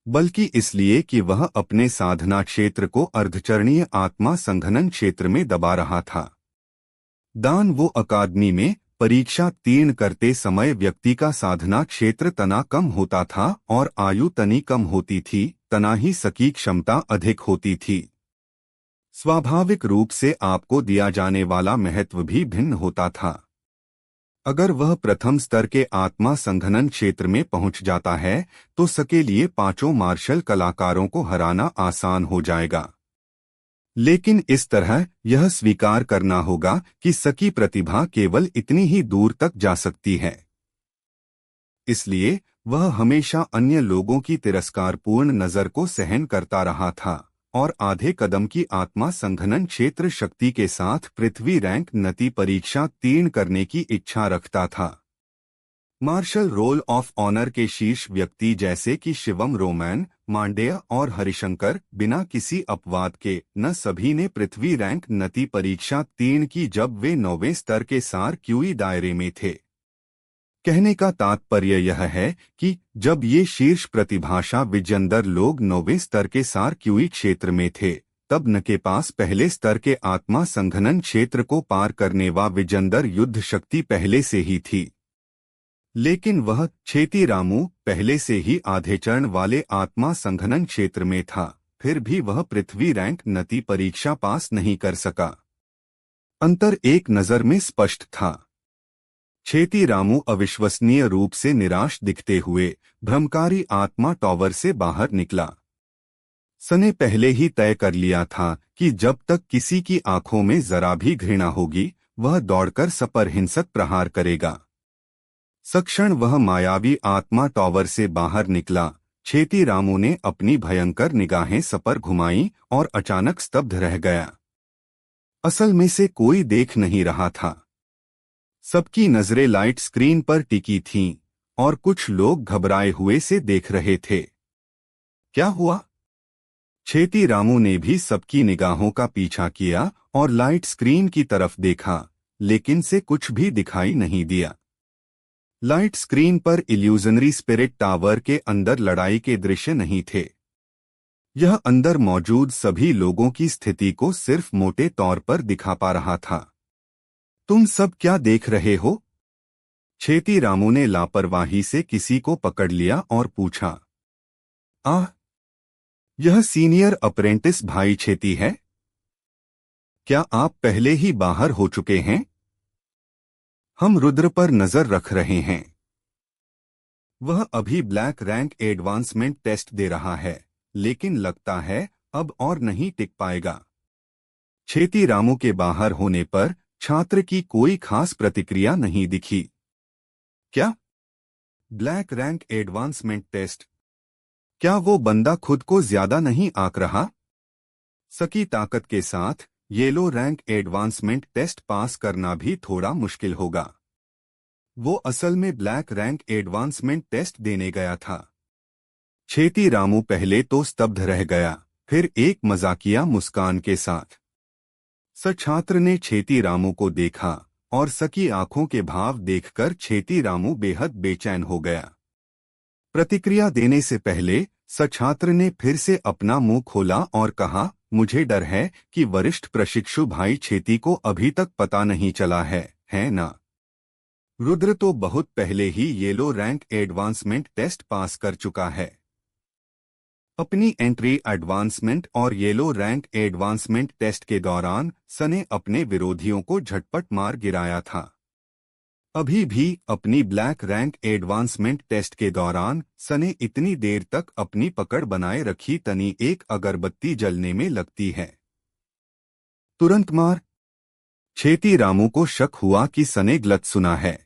बल्कि इसलिए कि वह अपने साधना क्षेत्र को अर्धचरणीय आत्मा संघनन क्षेत्र में दबा रहा था। दान वो अकादमी में परीक्षा उत्तीर्ण करते समय व्यक्ति का साधना क्षेत्र तना कम होता था और आयु तनी कम होती थी, तना ही सकी क्षमता अधिक होती थी। स्वाभाविक रूप से आपको दिया जाने वाला महत्व भी भिन्न होता था। अगर वह प्रथम स्तर के आत्मा संघनन क्षेत्र में पहुंच जाता है तो सके लिए 5 मार्शल कलाकारों को हराना आसान हो जाएगा। लेकिन इस तरह यह स्वीकार करना होगा कि सकी प्रतिभा केवल इतनी ही दूर तक जा सकती है। इसलिए वह हमेशा अन्य लोगों की तिरस्कारपूर्ण नजर को सहन करता रहा था और आधे कदम की आत्मा संघनन क्षेत्र शक्ति के साथ पृथ्वी रैंक नति परीक्षा तीर्ण करने की इच्छा रखता था। मार्शल रोल ऑफ ऑनर के शीर्ष व्यक्ति जैसे कि शिवम रोमैन, मांडेय और हरिशंकर बिना किसी अपवाद के न सभी ने पृथ्वी रैंक नति परीक्षा तीर्ण की जब वे 9वें स्तर के सार क्यूई दायरे में थे। कहने का तात्पर्य यह है कि जब ये शीर्ष प्रतिभाशा विजेंदर लोग 9वें स्तर के सार क्यूई क्षेत्र में थे तब न के पास पहले स्तर के आत्मा संघनन क्षेत्र को पार करने वा विजेंदर युद्ध शक्ति पहले से ही थी। लेकिन वह छेती रामू पहले से ही आधे चरण वाले आत्मा संघनन क्षेत्र में था, फिर भी वह पृथ्वी रैंक नति परीक्षा पास नहीं कर सका। अंतर एक नजर में स्पष्ट था। छेती रामू अविश्वसनीय रूप से निराश दिखते हुए भ्रमकारी आत्मा टॉवर से बाहर निकला। सने पहले ही तय कर लिया था कि जब तक किसी की आंखों में जरा भी घृणा होगी वह दौड़कर सपर हिंसक प्रहार करेगा। सक्षण वह मायावी आत्मा टॉवर से बाहर निकला। छेती रामू ने अपनी भयंकर निगाहें सपर घुमाई और अचानक स्तब्ध रह गया। असल में से कोई देख नहीं रहा था। सबकी नजरें लाइट स्क्रीन पर टिकी थीं और कुछ लोग घबराए हुए से देख रहे थे। क्या हुआ? छेती रामू ने भी सबकी निगाहों का पीछा किया और लाइट स्क्रीन की तरफ देखा, लेकिन से कुछ भी दिखाई नहीं दिया। लाइट स्क्रीन पर इल्यूजनरी स्पिरिट टावर के अंदर लड़ाई के दृश्य नहीं थे। यह अंदर मौजूद सभी लोगों की स्थिति को सिर्फ मोटे तौर पर दिखा पा रहा था। तुम सब क्या देख रहे हो? छेती रामू ने लापरवाही से किसी को पकड़ लिया और पूछा। यह सीनियर अप्रेंटिस भाई छेती है। क्या आप पहले ही बाहर हो चुके हैं? हम रुद्र पर नजर रख रहे हैं। वह अभी ब्लैक रैंक एडवांसमेंट टेस्ट दे रहा है, लेकिन लगता है अब और नहीं टिक पाएगा। छेती रामू के बाहर होने पर छात्र की कोई खास प्रतिक्रिया नहीं दिखी। क्या? Black rank advancement test? क्या वो बंदा खुद को ज्यादा नहीं आंक रहा? सकी ताकत के साथ yellow rank advancement test pass करना भी थोड़ा मुश्किल होगा। वो असल में ब्लैक रैंक एडवांसमेंट टेस्ट देने गया था। छेती रामू पहले तो स्तब्ध रह गया, फिर एक मजाकिया मुस्कान के साथ छात्र ने छेती रामू को देखा और सकी आंखों के भाव देखकर छेती रामू बेहद बेचैन हो गया। प्रतिक्रिया देने से पहले छात्र ने फिर से अपना मुंह खोला और कहा, मुझे डर है कि वरिष्ठ प्रशिक्षु भाई छेती को अभी तक पता नहीं चला है ना? रुद्र तो बहुत पहले ही yellow rank advancement test pass कर चुका है। अपनी एंट्री एडवांसमेंट और येलो रैंक एडवांसमेंट टेस्ट के दौरान सने अपने विरोधियों को झटपट मार गिराया था। अभी भी अपनी ब्लैक रैंक एडवांसमेंट टेस्ट के दौरान सने इतनी देर तक अपनी पकड़ बनाए रखी तनी एक अगरबत्ती जलने में लगती है। तुरंत मार। छेती रामू को शक हुआ कि सने गलत सुना है।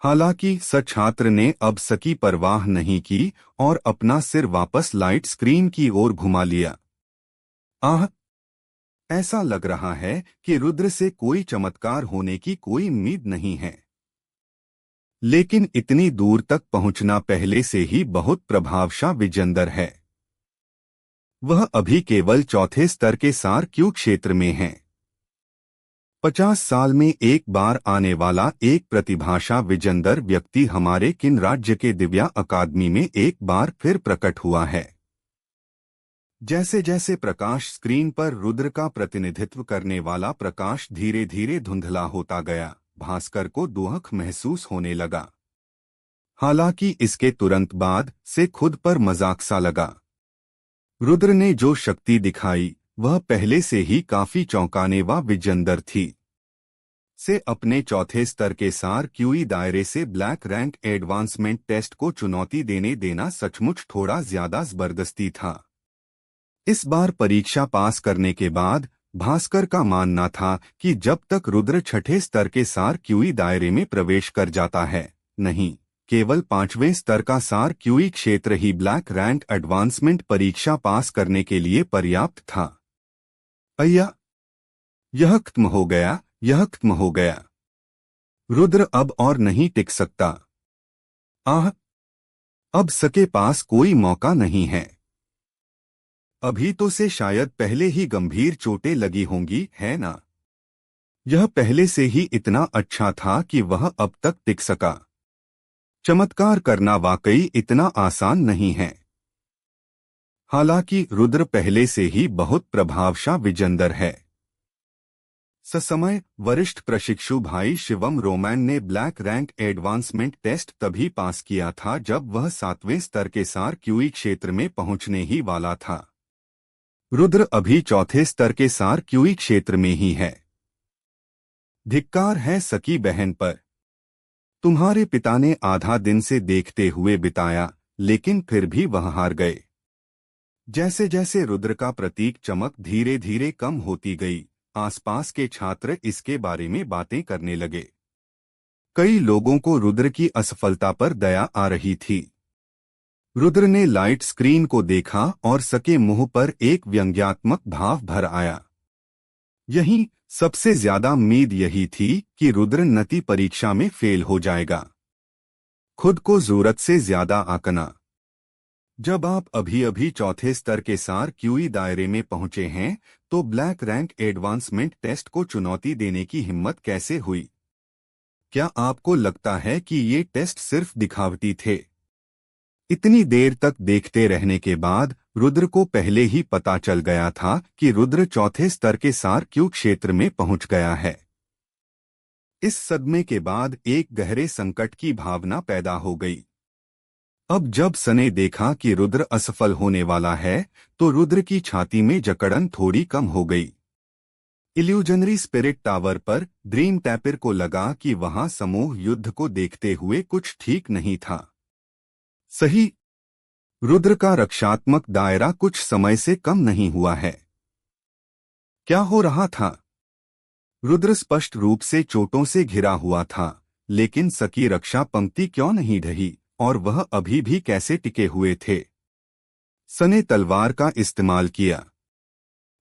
हालांकि छात्र ने अब सकी परवाह नहीं की और अपना सिर वापस लाइट स्क्रीन की ओर घुमा लिया। ऐसा लग रहा है कि रुद्र से कोई चमत्कार होने की कोई उम्मीद नहीं है। लेकिन इतनी दूर तक पहुंचना पहले से ही बहुत प्रभावशाली विजेंदर है। वह अभी केवल चौथे स्तर के सार क्यू क्षेत्र में है। 50 साल में एक बार आने वाला एक प्रतिभाशाली विजेंदर व्यक्ति हमारे किन राज्य के दिव्या अकादमी में एक बार फिर प्रकट हुआ है। जैसे जैसे प्रकाश स्क्रीन पर रुद्र का प्रतिनिधित्व करने वाला प्रकाश धीरे धीरे धुंधला होता गया, भास्कर को दुख महसूस होने लगा। हालांकि इसके तुरंत बाद से खुद पर मजाक सा लगा। रुद्र ने जो शक्ति दिखाई वह पहले से ही काफी चौंकाने व विजेंदर थी। से अपने चौथे स्तर के सार क्यूई दायरे से ब्लैक रैंक एडवांसमेंट टेस्ट को चुनौती देना सचमुच थोड़ा ज्यादा जबरदस्ती था। इस बार परीक्षा पास करने के बाद भास्कर का मानना था कि जब तक रुद्र छठे स्तर के सार क्यूई दायरे में प्रवेश कर जाता है, नहीं केवल 5वें स्तर का सार क्यूई क्षेत्र ही ब्लैक रैंक एडवांसमेंट परीक्षा पास करने के लिए पर्याप्त था। अय्या, यह खत्म हो गया, यह खत्म हो गया। रुद्र अब और नहीं टिक सकता। आह, अब सके पास कोई मौका नहीं है। अभी तो से शायद पहले ही गंभीर चोटें लगी होंगी, है ना? यह पहले से ही इतना अच्छा था कि वह अब तक टिक सका। चमत्कार करना वाकई इतना आसान नहीं है। हालांकि रुद्र पहले से ही बहुत प्रभावशाली विजेंदर है। समय वरिष्ठ प्रशिक्षु भाई शिवम रोमैन ने ब्लैक रैंक एडवांसमेंट टेस्ट तभी पास किया था जब वह 7वें स्तर के सार क्यूई क्षेत्र में पहुंचने ही वाला था। रुद्र अभी 4थे स्तर के सार क्यूई क्षेत्र में ही है। धिक्कार है सकी बहन पर। तुम्हारे पिता ने आधा दिन से देखते हुए बिताया, लेकिन फिर भी वह हार गए। जैसे जैसे रुद्र का प्रतीक चमक धीरे धीरे कम होती गई, आसपास के छात्र इसके बारे में बातें करने लगे। कई लोगों को रुद्र की असफलता पर दया आ रही थी। रुद्र ने लाइट स्क्रीन को देखा और सके मुंह पर एक व्यंग्यात्मक भाव भर आया। यही सबसे ज्यादा उम्मीद यही थी कि रुद्र नती परीक्षा में फेल हो जाएगा। खुद को जरूरत से ज्यादा आंकना। जब आप अभी अभी 4थे स्तर के सार क्यूई दायरे में पहुंचे हैं, तो ब्लैक रैंक एडवांसमेंट टेस्ट को चुनौती देने की हिम्मत कैसे हुई? क्या आपको लगता है कि ये टेस्ट सिर्फ दिखावटी थे? इतनी देर तक देखते रहने के बाद रुद्र को पहले ही पता चल गया था कि रुद्र 4थे स्तर के सार क्यू क्षेत्र में पहुंच गया है। इस सदमे के बाद एक गहरे संकट की भावना पैदा हो गई। अब जब सने देखा कि रुद्र असफल होने वाला है, तो रुद्र की छाती में जकड़न थोड़ी कम हो गई। इल्यूजनरी स्पिरिट टावर पर ड्रीम टैपिर को लगा कि वहां समूह युद्ध को देखते हुए कुछ ठीक नहीं था। सही, रुद्र का रक्षात्मक दायरा कुछ समय से कम नहीं हुआ है। क्या हो रहा था? रुद्र स्पष्ट रूप से चोटों से घिरा हुआ था, लेकिन सकी रक्षा पंक्ति क्यों नहीं ढही, और वह अभी भी कैसे टिके हुए थे? सने तलवार का इस्तेमाल किया।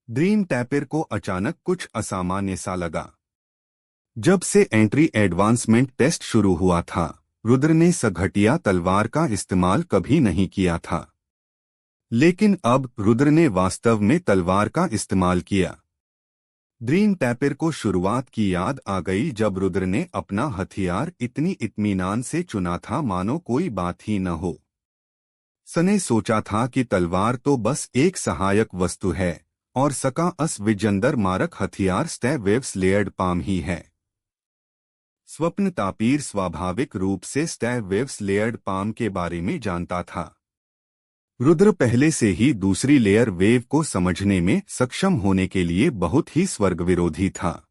ड्रीम टैपिर को अचानक कुछ असामान्य सा लगा। जब से एंट्री एडवांसमेंट टेस्ट शुरू हुआ था, रुद्र ने सघटिया तलवार का इस्तेमाल कभी नहीं किया था। लेकिन अब रुद्र ने वास्तव में तलवार का इस्तेमाल किया। ड्रीम टैपिर को शुरुआत की याद आ गई जब रुद्र ने अपना हथियार इतनी इत्मीनान से चुना था मानो कोई बात ही न हो। सने सोचा था कि तलवार तो बस एक सहायक वस्तु है और सका अस विजेंदर मारक हथियार स्टैवेव्स लेयर्ड पाम ही है। स्वप्न तापीर स्वाभाविक रूप से स्टैवेव्स लेयर्ड पाम के बारे में जानता था। रुद्र पहले से ही दूसरी लेयर वेव को समझने में सक्षम होने के लिए बहुत ही स्वर्ग विरोधी था।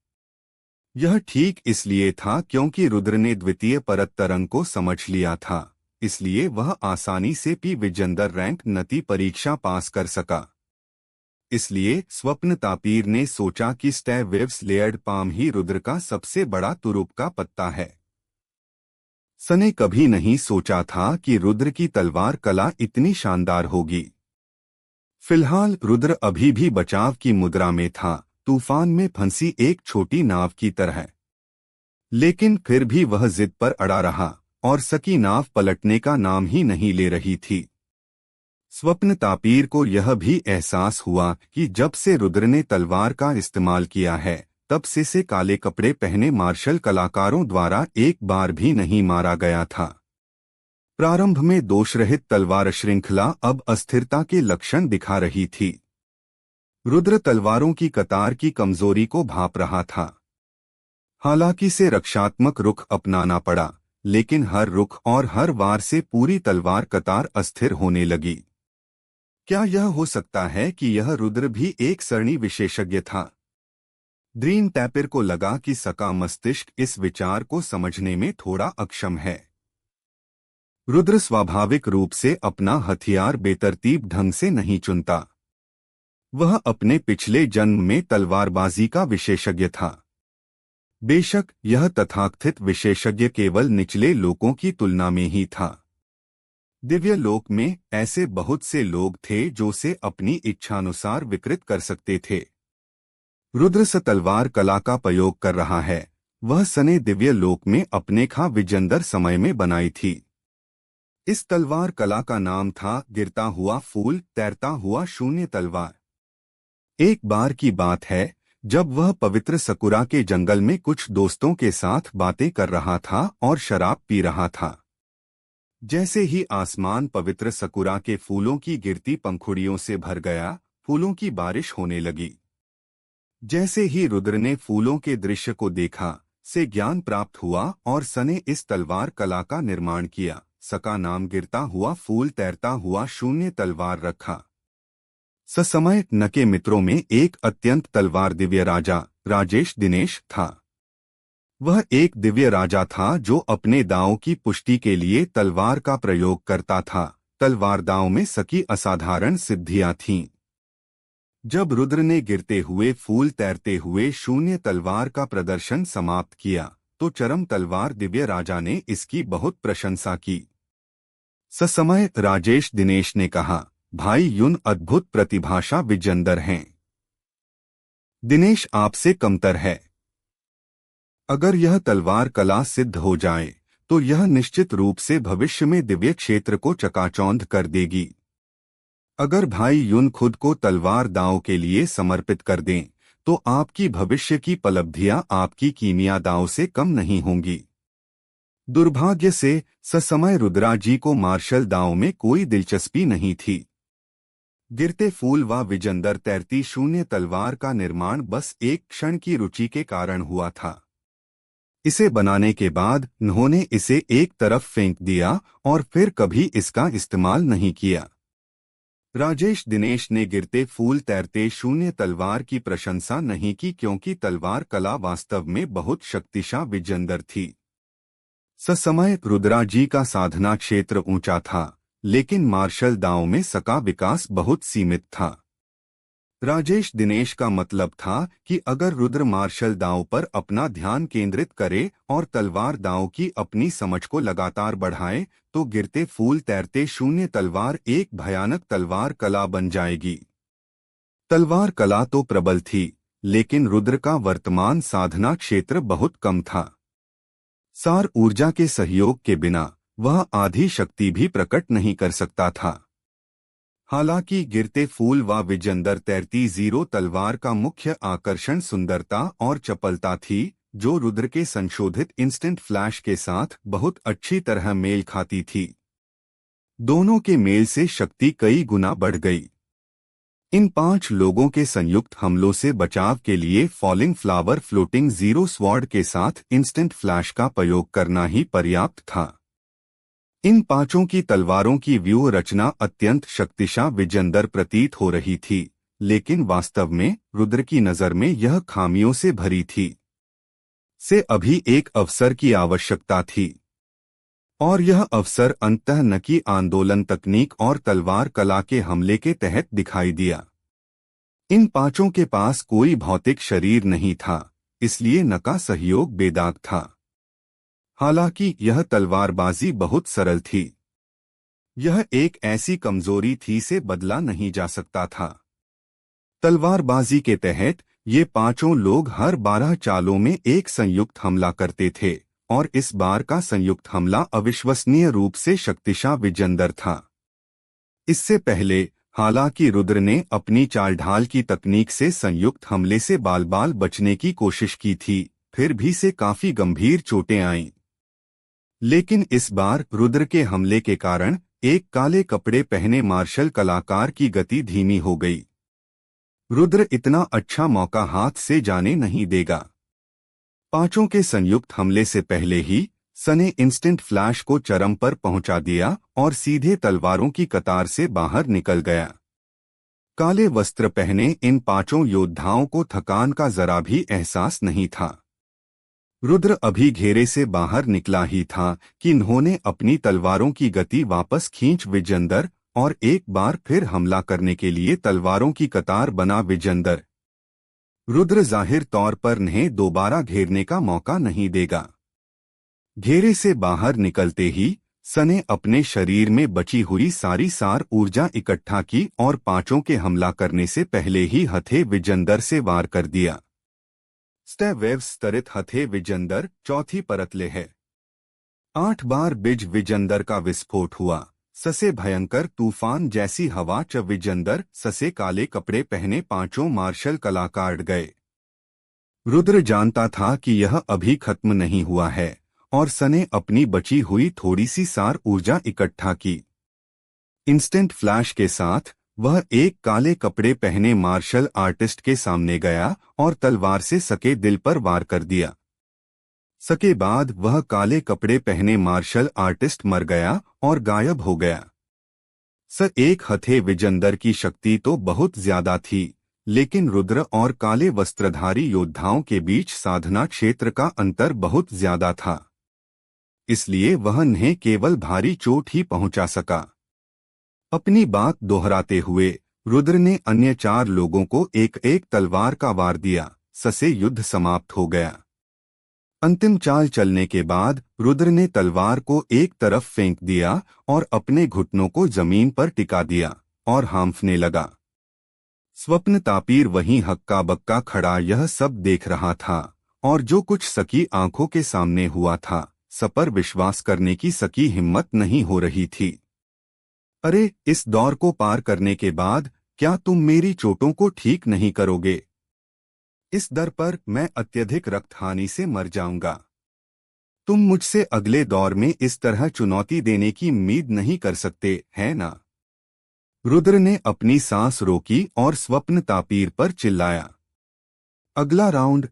यह ठीक इसलिए था क्योंकि रुद्र ने द्वितीय परत तरंग को समझ लिया था, इसलिए वह आसानी से पी विजेंदर रैंक नती परीक्षा पास कर सका। इसलिए स्वप्न तापीर ने सोचा कि स्टैवेव्स लेयर्ड पाम ही रुद्र का सबसे बड़ा तुरुप का पत्ता है। सने कभी नहीं सोचा था कि रुद्र की तलवार कला इतनी शानदार होगी। फिलहाल रुद्र अभी भी बचाव की मुद्रा में था, तूफान में फंसी एक छोटी नाव की तरह। लेकिन फिर भी वह जिद पर अड़ा रहा और सकी नाव पलटने का नाम ही नहीं ले रही थी। स्वप्न तापीर को यह भी एहसास हुआ कि जब से रुद्र ने तलवार का इस्तेमाल किया है, तब से काले कपड़े पहने मार्शल कलाकारों द्वारा एक बार भी नहीं मारा गया था। प्रारंभ में दोषरहित तलवार श्रृंखला अब अस्थिरता के लक्षण दिखा रही थी। रुद्र तलवारों की कतार की कमजोरी को भांप रहा था। हालांकि से रक्षात्मक रुख अपनाना पड़ा, लेकिन हर रुख और हर वार से पूरी तलवार कतार अस्थिर होने लगी। क्या यह हो सकता है कि यह रुद्र भी एक सरणी विशेषज्ञ था? ड्रीम टैपिर को लगा कि सका मस्तिष्क इस विचार को समझने में थोड़ा अक्षम है। रुद्र स्वाभाविक रूप से अपना हथियार बेतरतीब ढंग से नहीं चुनता। वह अपने पिछले जन्म में तलवारबाजी का विशेषज्ञ था। बेशक यह तथाकथित विशेषज्ञ केवल निचले लोगों की तुलना में ही था। दिव्य लोक में ऐसे बहुत से लोग थे जो से अपनी इच्छानुसार विकृत कर सकते थे। रुद्र स तलवार कला का प्रयोग कर रहा है, वह सने दिव्य लोक में अपने खा विजंदर समय में बनाई थी। इस तलवार कला का नाम था गिरता हुआ फूल तैरता हुआ शून्य तलवार। एक बार की बात है, जब वह पवित्र सकुरा के जंगल में कुछ दोस्तों के साथ बातें कर रहा था और शराब पी रहा था। जैसे ही आसमान पवित्र सकुरा के फूलों की गिरती पंखुड़ियों से भर गया, फूलों की बारिश होने लगी। जैसे ही रुद्र ने फूलों के दृश्य को देखा, से ज्ञान प्राप्त हुआ और सने इस तलवार कला का निर्माण किया। सका नाम गिरता हुआ फूल तैरता हुआ शून्य तलवार रखा। ससमय न के मित्रों में एक अत्यंत तलवार दिव्य राजा राजेश दिनेश था। वह एक दिव्य राजा था जो अपने दांव की पुष्टि के लिए तलवार का प्रयोग करता था। तलवार दांव में सकी असाधारण सिद्धियां थीं। जब रुद्र ने गिरते हुए फूल तैरते हुए शून्य तलवार का प्रदर्शन समाप्त किया, तो चरम तलवार दिव्य राजा ने इसकी बहुत प्रशंसा की। ससमय राजेश दिनेश ने कहा, भाई युन अद्भुत प्रतिभाशा विजंदर हैं। दिनेश आपसे कमतर है। अगर यह तलवार कला सिद्ध हो जाए तो यह निश्चित रूप से भविष्य में दिव्य क्षेत्र को चकाचौंध कर देगी। अगर भाई युन खुद को तलवार दांव के लिए समर्पित कर दें तो आपकी भविष्य की उपलब्धियां आपकी कीमिया दांव से कम नहीं होंगी। दुर्भाग्य से ससमय रुद्रा जी को मार्शल दांव में कोई दिलचस्पी नहीं थी। गिरते फूल व विजंदर तैरती शून्य तलवार का निर्माण बस एक क्षण की रुचि के कारण हुआ था। इसे बनाने के बाद उन्होंने इसे एक तरफ फेंक दिया और फिर कभी इसका इस्तेमाल नहीं किया। राजेश दिनेश ने गिरते फूल तैरते शून्य तलवार की प्रशंसा नहीं की क्योंकि तलवार कला वास्तव में बहुत शक्तिशाली विजंदर थी। ससमय रुद्रा जी का साधना क्षेत्र ऊंचा था, लेकिन मार्शल दांव में सका विकास बहुत सीमित था। राजेश दिनेश का मतलब था कि अगर रुद्र मार्शल दांव पर अपना ध्यान केंद्रित करे और तलवार दांव की अपनी समझ को लगातार बढ़ाए तो गिरते फूल तैरते शून्य तलवार एक भयानक तलवार कला बन जाएगी। तलवार कला तो प्रबल थी, लेकिन रुद्र का वर्तमान साधना क्षेत्र बहुत कम था। सार ऊर्जा के सहयोग के बिना वह आधी शक्ति भी प्रकट नहीं कर सकता था। हालांकि गिरते फूल व विजंदर तैरती जीरो तलवार का मुख्य आकर्षण सुंदरता और चपलता थी, जो रुद्र के संशोधित इंस्टेंट फ्लैश के साथ बहुत अच्छी तरह मेल खाती थी। दोनों के मेल से शक्ति कई गुना बढ़ गई। इन 5 लोगों के संयुक्त हमलों से बचाव के लिए falling flower floating zero sword के साथ इंस्टेंट फ्लैश का प्रयोग करना ही पर्याप्त था। इन 5 की तलवारों की व्यूह रचना अत्यंत शक्तिशाली विजंदर प्रतीत हो रही थी, लेकिन वास्तव में रुद्र की नजर में यह खामियों से भरी थी। से अभी एक अवसर की आवश्यकता थी, और यह अवसर अंततः न की आंदोलन तकनीक और तलवार कला के हमले के तहत दिखाई दिया। इन 5 के पास कोई भौतिक शरीर नहीं था, इसलिए न का सहयोग बेदाग था। हालांकि यह तलवारबाजी बहुत सरल थी। यह एक ऐसी कमजोरी थी से बदला नहीं जा सकता था। तलवारबाजी के तहत ये 5 लोग हर 12 चालों में एक संयुक्त हमला करते थे, और इस बार का संयुक्त हमला अविश्वसनीय रूप से शक्तिशाली विजंदर था। इससे पहले हालांकि रुद्र ने अपनी चाल ढाल की तकनीक से संयुक्त हमले से बाल बाल बचने की कोशिश की थी, फिर भी से काफी गंभीर चोटें आईं। लेकिन इस बार रुद्र के हमले के कारण एक काले कपड़े पहने मार्शल कलाकार की गति धीमी हो गई। रुद्र इतना अच्छा मौका हाथ से जाने नहीं देगा। 5 के संयुक्त हमले से पहले ही सने इंस्टेंट फ्लैश को चरम पर पहुंचा दिया और सीधे तलवारों की कतार से बाहर निकल गया। काले वस्त्र पहने इन 5 योद्धाओं को थकान का जरा भी एहसास नहीं था। रुद्र अभी घेरे से बाहर निकला ही था कि इन्होंने अपनी तलवारों की गति वापस खींच विजंदर और एक बार फिर हमला करने के लिए तलवारों की कतार बना विजंदर। रुद्र जाहिर तौर पर उन्हें दोबारा घेरने का मौका नहीं देगा। घेरे से बाहर निकलते ही सन ने अपने शरीर में बची हुई सारी सार ऊर्जा इकट्ठा की और पांचों के हमला करने से पहले ही हथे विजेंदर से वार कर दिया। स्टेवेव स्तरित हथे विजेंदर चौथी परतले है। 8 बार बिज विजेंदर का विस्फोट हुआ। ससे भयंकर तूफान जैसी हवा च विजेंदर ससे काले कपड़े पहने पांचों मार्शल कलाकार गए। रुद्र जानता था कि यह अभी खत्म नहीं हुआ है और सने अपनी बची हुई थोड़ी सी सार ऊर्जा इकट्ठा की। इंस्टेंट फ्लैश के साथ वह एक काले कपड़े पहने मार्शल आर्टिस्ट के सामने गया और तलवार से सके दिल पर वार कर दिया। सके बाद वह काले कपड़े पहने मार्शल आर्टिस्ट मर गया और गायब हो गया। एक हथे विजेंदर की शक्ति तो बहुत ज्यादा थी, लेकिन रुद्र और काले वस्त्रधारी योद्धाओं के बीच साधना क्षेत्र का अंतर बहुत ज्यादा था, इसलिए वह उन्हें केवल भारी चोट ही पहुंचा सका। अपनी बात दोहराते हुए रुद्र ने अन्य 4 लोगों को एक एक तलवार का वार दिया। ससे युद्ध समाप्त हो गया। अंतिम चाल चलने के बाद रुद्र ने तलवार को एक तरफ फेंक दिया और अपने घुटनों को जमीन पर टिका दिया और हांफने लगा। स्वप्न तापीर वहीं हक्का बक्का खड़ा यह सब देख रहा था और जो कुछ सकी आंखों के सामने हुआ था सब पर विश्वास करने की सकी हिम्मत नहीं हो रही थी। अरे, इस दौर को पार करने के बाद क्या तुम मेरी चोटों को ठीक नहीं करोगे? इस दर पर मैं अत्यधिक रक्त हानि से मर जाऊंगा। तुम मुझसे अगले दौर में इस तरह चुनौती देने की उम्मीद नहीं कर सकते, है ना? रुद्र ने अपनी सांस रोकी और स्वप्न तापीर पर चिल्लाया। अगला राउंड।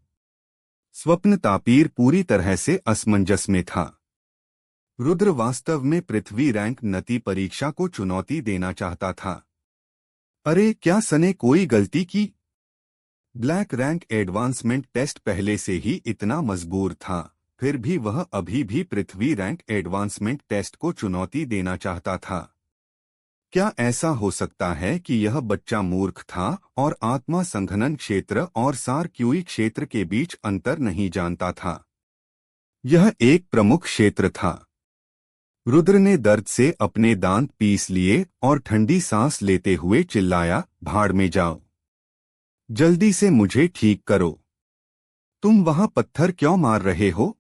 स्वप्न तापीर पूरी तरह से असमंजस में था। रुद्र वास्तव में पृथ्वी रैंक नती परीक्षा को चुनौती देना चाहता था। अरे, क्या सने कोई गलती की? ब्लैक रैंक एडवांसमेंट टेस्ट पहले से ही इतना मजबूर था, फिर भी वह अभी भी पृथ्वी रैंक एडवांसमेंट टेस्ट को चुनौती देना चाहता था। क्या ऐसा हो सकता है कि यह बच्चा मूर्ख था और आत्मा संघनन क्षेत्र और सार क्यूई क्षेत्र के बीच अंतर नहीं जानता था? यह एक प्रमुख क्षेत्र था। रुद्र ने दर्द से अपने दांत पीस लिए और ठंडी सांस लेते हुए चिल्लाया, भाड़ में जाओ। जल्दी से मुझे ठीक करो। तुम वहां पत्थर क्यों मार रहे हो?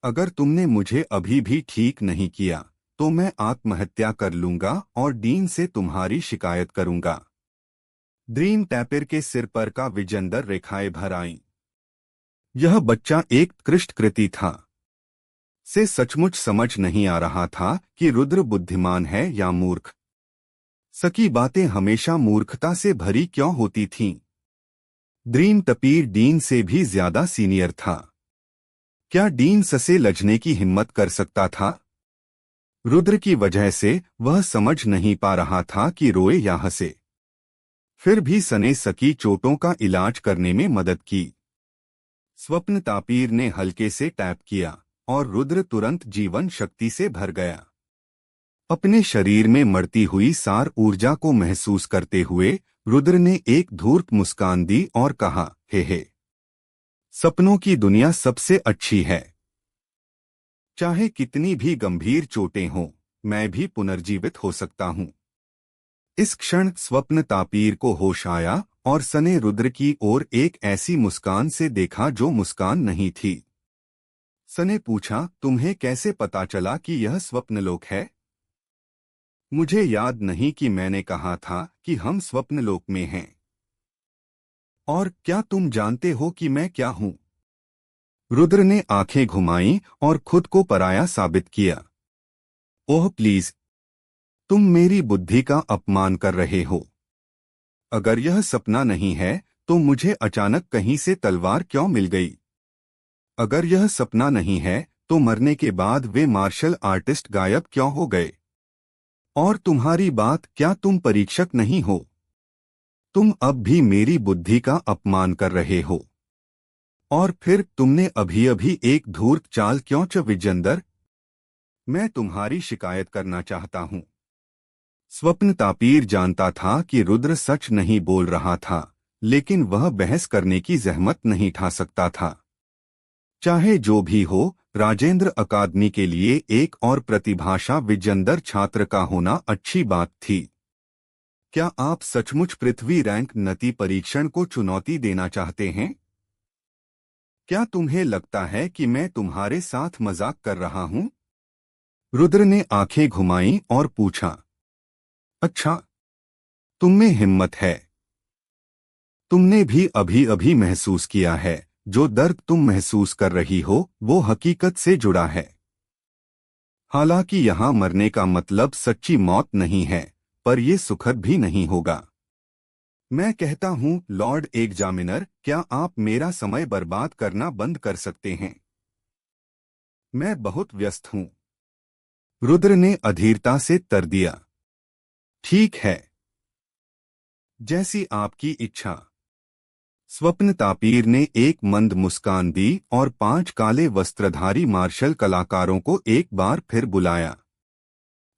अगर तुमने मुझे अभी भी ठीक नहीं किया तो मैं आत्महत्या कर लूंगा और डीन से तुम्हारी शिकायत करूंगा। ड्रीम टैपिर के सिर पर का विजेंदर रेखाएं भर आईं। यह बच्चा एक कृष्टकृति था। से सचमुच समझ नहीं आ रहा था कि रुद्र बुद्धिमान है या मूर्ख। सकी बातें हमेशा मूर्खता से भरी क्यों होती थीं? ड्रीम टपीर डीन से भी ज्यादा सीनियर था। क्या डीन ससे लजने की हिम्मत कर सकता था? रुद्र की वजह से वह समझ नहीं पा रहा था कि रोए या हंसे। फिर भी सने सकी चोटों का इलाज करने में मदद की। स्वप्न तापीर ने हल्के से टैप किया और रुद्र तुरंत जीवन शक्ति से भर गया। अपने शरीर में मरती हुई सार ऊर्जा को महसूस करते हुए रुद्र ने एक धूर्त मुस्कान दी और कहा, हे। सपनों की दुनिया सबसे अच्छी है। चाहे कितनी भी गंभीर चोटें हों, मैं भी पुनर्जीवित हो सकता हूं। इस क्षण स्वप्न तापीर को होश आया और सने रुद्र की ओर एक ऐसी मुस्कान से देखा जो मुस्कान नहीं थी। सने पूछा, तुम्हें कैसे पता चला कि यह स्वप्नलोक है? मुझे याद नहीं कि मैंने कहा था कि हम स्वप्नलोक में हैं। और क्या तुम जानते हो कि मैं क्या हूं? रुद्र ने आंखें घुमाईं और खुद को पराया साबित किया। ओह प्लीज, तुम मेरी बुद्धि का अपमान कर रहे हो। अगर यह सपना नहीं है तो मुझे अचानक कहीं से तलवार क्यों मिल गई? अगर यह सपना नहीं है तो मरने के बाद वे मार्शल आर्टिस्ट गायब क्यों हो गए? और तुम्हारी बात, क्या तुम परीक्षक नहीं हो? तुम अब भी मेरी बुद्धि का अपमान कर रहे हो। और फिर तुमने अभी अभी एक धूर्त चाल क्यों च विजेंदर? मैं तुम्हारी शिकायत करना चाहता हूं। स्वप्न तापीर जानता था कि रुद्र सच नहीं बोल रहा था, लेकिन वह बहस करने की जहमत नहीं उठा सकता था। चाहे जो भी हो, राजेंद्र अकादमी के लिए एक और प्रतिभाशाली विजेंदर छात्र का होना अच्छी बात थी। क्या आप सचमुच पृथ्वी रैंक नति परीक्षण को चुनौती देना चाहते हैं? क्या तुम्हें लगता है कि मैं तुम्हारे साथ मजाक कर रहा हूं? रुद्र ने आंखें घुमाईं और पूछा। अच्छा, तुममें हिम्मत है। तुमने भी अभी अभी महसूस किया है, जो दर्द तुम महसूस कर रही हो वो हकीकत से जुड़ा है। हालांकि यहाँ मरने का मतलब सच्ची मौत नहीं है, पर यह सुखद भी नहीं होगा। मैं कहता हूँ लॉर्ड एग्जामिनर, क्या आप मेरा समय बर्बाद करना बंद कर सकते हैं? मैं बहुत व्यस्त हूँ। रुद्र ने अधीरता से उत्तर दिया। ठीक है, जैसी आपकी इच्छा। स्वप्न तापीर ने एक मंद मुस्कान दी और 5 काले वस्त्रधारी मार्शल कलाकारों को एक बार फिर बुलाया।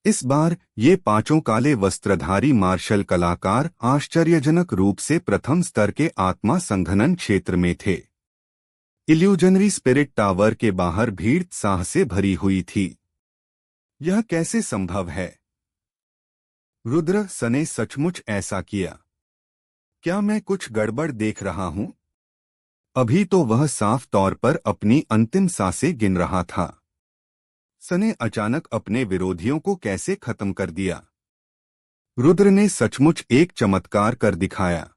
इस बार ये 5 काले वस्त्रधारी मार्शल कलाकार आश्चर्यजनक रूप से प्रथम स्तर के आत्मा संघनन क्षेत्र में थे। इल्यूजनरी स्पिरिट टावर के बाहर भीड़ उत्साह से भरी हुई थी। यह कैसे संभव है? रुद्र ने सचमुच ऐसा किया? क्या मैं कुछ गड़बड़ देख रहा हूं? अभी तो वह साफ तौर पर अपनी अंतिम सांसें गिन रहा था। सने अचानक अपने विरोधियों को कैसे खत्म कर दिया? रुद्र ने सचमुच एक चमत्कार कर दिखाया।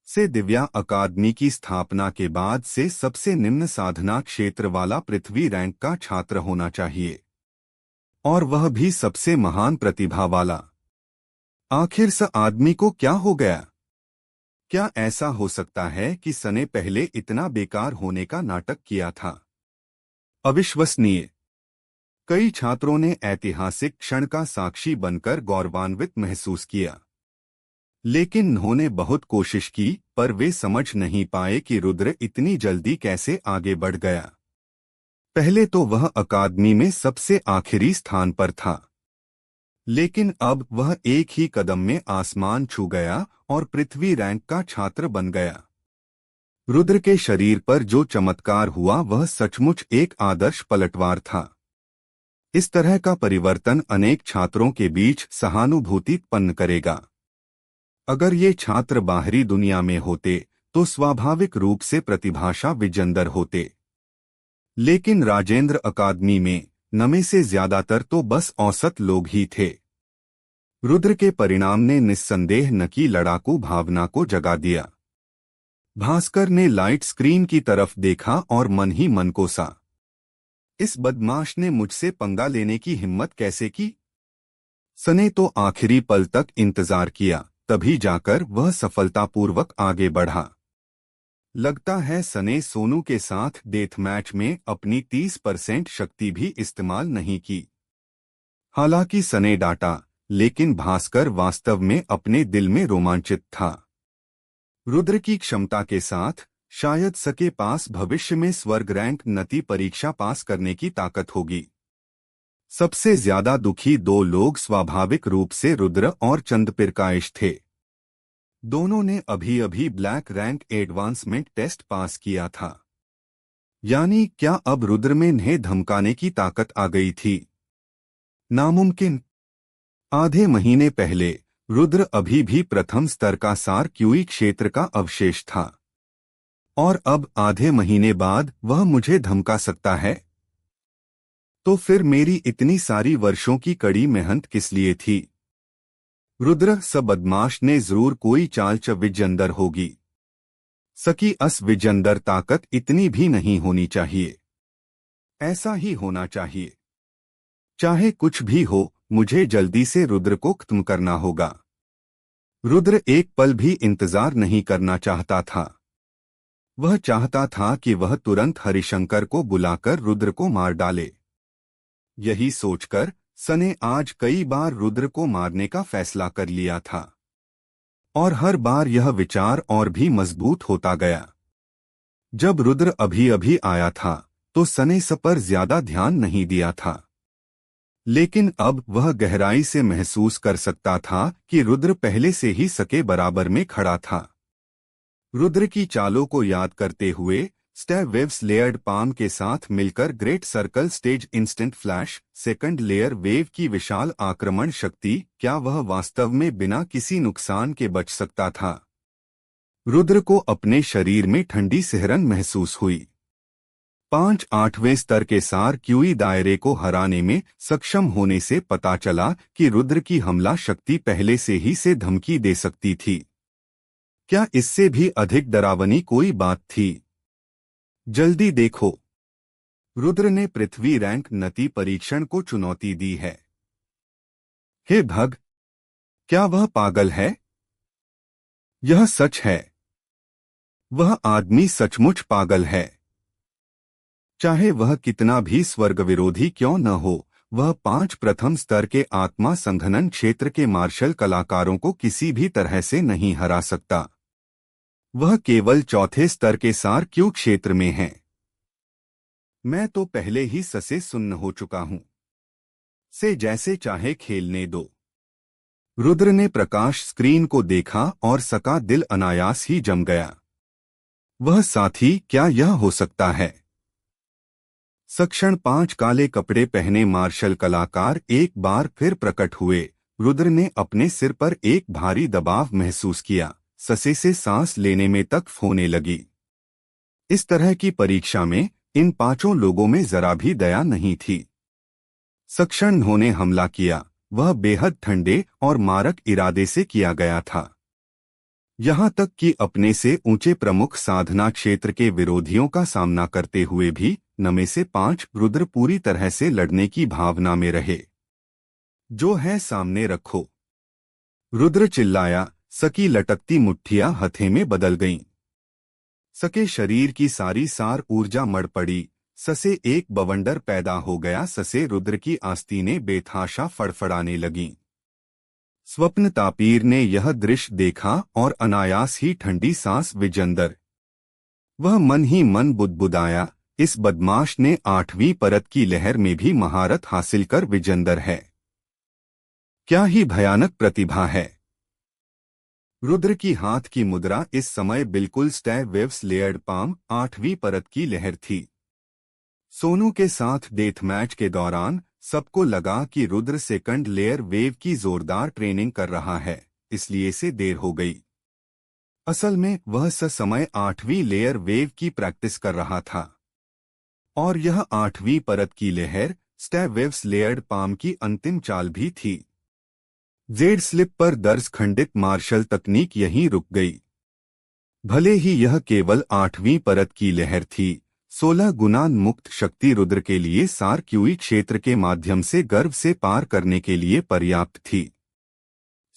से दिव्या अकादमी की स्थापना के बाद से सबसे निम्न साधना क्षेत्र वाला पृथ्वी रैंक का छात्र होना चाहिए, और वह भी सबसे महान प्रतिभा वाला। आखिर इस आदमी को क्या हो गया? क्या ऐसा हो सकता है कि सने पहले इतना बेकार होने का नाटक किया था? अविश्वसनीय। कई छात्रों ने ऐतिहासिक क्षण का साक्षी बनकर गौरवान्वित महसूस किया, लेकिन उन्होंने बहुत कोशिश की, पर वे समझ नहीं पाए कि रुद्र इतनी जल्दी कैसे आगे बढ़ गया। पहले तो वह अकादमी में सबसे आखिरी स्थान पर था, लेकिन अब वह एक ही कदम में आसमान छू गया और पृथ्वी रैंक का छात्र बन गया। रुद्र के शरीर पर जो चमत्कार हुआ वह सचमुच एक आदर्श पलटवार था। इस तरह का परिवर्तन अनेक छात्रों के बीच सहानुभूति उत्पन्न करेगा। अगर ये छात्र बाहरी दुनिया में होते तो स्वाभाविक रूप से प्रतिभाशाली विजेंदर होते, लेकिन राजेंद्र अकादमी में नमे से ज्यादातर तो बस औसत लोग ही थे। रुद्र के परिणाम ने निस्संदेह न की लड़ाकू भावना को जगा दिया। भास्कर ने लाइट स्क्रीन की तरफ देखा और मन ही मन कोसा, इस बदमाश ने मुझसे पंगा लेने की हिम्मत कैसे की? सने तो आखिरी पल तक इंतजार किया, तभी जाकर वह सफलतापूर्वक आगे बढ़ा। लगता है सने सोनू के साथ डेथ मैच में अपनी 30% शक्ति भी इस्तेमाल नहीं की। हालांकि सने डांटा, लेकिन भास्कर वास्तव में अपने दिल में रोमांचित था। रुद्र की क्षमता के साथ शायद सके पास भविष्य में स्वर्ग रैंक नति परीक्षा पास करने की ताकत होगी। सबसे ज्यादा दुखी 2 लोग स्वाभाविक रूप से रुद्र और चंद्रपिरकाश थे। दोनों ने अभी अभी black rank advancement test pass किया था। यानी क्या अब रुद्र में इन्हें धमकाने की ताकत आ गई थी? नामुमकिन। आधे महीने पहले रुद्र अभी भी प्रथम स्तर का सार क्यूई क्षेत्र का अवशेष था, और अब आधे महीने बाद वह मुझे धमका सकता है? तो फिर मेरी इतनी सारी वर्षों की कड़ी मेहनत किस लिए थी? रुद्र बदमाश ने जरूर कोई चाल विजेंदर होगी। सकी विजेंदर ताकत इतनी भी नहीं होनी चाहिए। ऐसा ही होना चाहिए। चाहे कुछ भी हो, मुझे जल्दी से रुद्र को खत्म करना होगा। रुद्र एक पल भी इंतजार नहीं करना चाहता था। वह चाहता था कि वह तुरंत हरिशंकर को बुलाकर रुद्र को मार डाले। यही सोचकर सने आज कई बार रुद्र को मारने का फैसला कर लिया था, और हर बार यह विचार और भी मजबूत होता गया। जब रुद्र अभी अभी आया था तो सने इस पर ज्यादा ध्यान नहीं दिया था, लेकिन अब वह गहराई से महसूस कर सकता था कि रुद्र पहले से ही सके बराबर में खड़ा था। रुद्र की चालों को याद करते हुए स्टैब वेव्स लेयर्ड पाम के साथ मिलकर great circle stage instant flash second layer wave की विशाल आक्रमण शक्ति, क्या वह वास्तव में बिना किसी नुकसान के बच सकता था? रुद्र को अपने शरीर में ठंडी सिहरन महसूस हुई। 5-8वें स्तर के सार क्यूई दायरे को हराने में सक्षम होने से पता चला कि रुद्र की हमला शक्ति पहले से ही से धमकी दे सकती थी। क्या इससे भी अधिक डरावनी कोई बात थी? जल्दी देखो, रुद्र ने पृथ्वी रैंक नति परीक्षण को चुनौती दी है। हे भग, क्या वह पागल है? यह सच है। वह आदमी सचमुच पागल है। चाहे वह कितना भी स्वर्ग विरोधी क्यों न हो, वह 5 प्रथम स्तर के आत्मा संघनन क्षेत्र के मार्शल कलाकारों को किसी भी तरह से नहीं हरा सकता। वह केवल चौथे स्तर के सार क्यू क्षेत्र में है। मैं तो पहले ही ससे सुन्न हो चुका हूं। से जैसे चाहे खेलने दो। रुद्र ने प्रकाश स्क्रीन को देखा और सका दिल अनायास ही जम गया। वह साथी, क्या यह हो सकता है? सक्षण 5 काले कपड़े पहने मार्शल कलाकार एक बार फिर प्रकट हुए। रुद्र ने अपने सिर पर एक भारी दबाव महसूस किया। ससे से सांस लेने में तकलीफ होने लगी। इस तरह की परीक्षा में इन 5 लोगों में जरा भी दया नहीं थी। सक्षण उन्होंने हमला किया, वह बेहद ठंडे और मारक इरादे से किया गया था। यहाँ तक कि अपने से ऊंचे प्रमुख साधना क्षेत्र के विरोधियों का सामना करते हुए भी 9 में से 5 रुद्र पूरी तरह से लड़ने की भावना में रहे। जो है सामने रखो, रुद्र चिल्लाया। सकी लटकती मुट्ठियां हथे में बदल गईं। सके शरीर की सारी सार ऊर्जा मड़ पड़ी। ससे एक बवंडर पैदा हो गया। ससे रुद्र की आस्तीनें बेतहाशा फड़फड़ाने लगीं। स्वप्न तापीर ने यह दृश्य देखा और अनायास ही ठंडी सांस विजंदर। वह मन ही मन बुदबुदाया, इस बदमाश ने 8वीं परत की लहर में भी महारत हासिल कर विजंदर है। क्या ही भयानक प्रतिभा है। रुद्र की हाथ की मुद्रा इस समय बिल्कुल स्टैब वेव्स लेयर्ड पाम 8वीं परत की लहर थी। सोनू के साथ डेथ मैच के दौरान सबको लगा कि रुद्र सेकंड लेयर वेव की जोरदार ट्रेनिंग कर रहा है, इसलिए से देर हो गई। असल में वह समय 8वीं लेयर वेव की प्रैक्टिस कर रहा था और यह 8वीं परत की लहर स्टैब वेव्स लेयर्ड पाम की अंतिम चाल भी थी। जेड स्लिप पर दर्ज खंडित मार्शल तकनीक यहीं रुक गई। भले ही यह केवल 8वीं परत की लहर थी, 16 गुना मुक्त शक्ति रुद्र के लिए सार क्यूई क्षेत्र के माध्यम से गर्भ से पार करने के लिए पर्याप्त थी।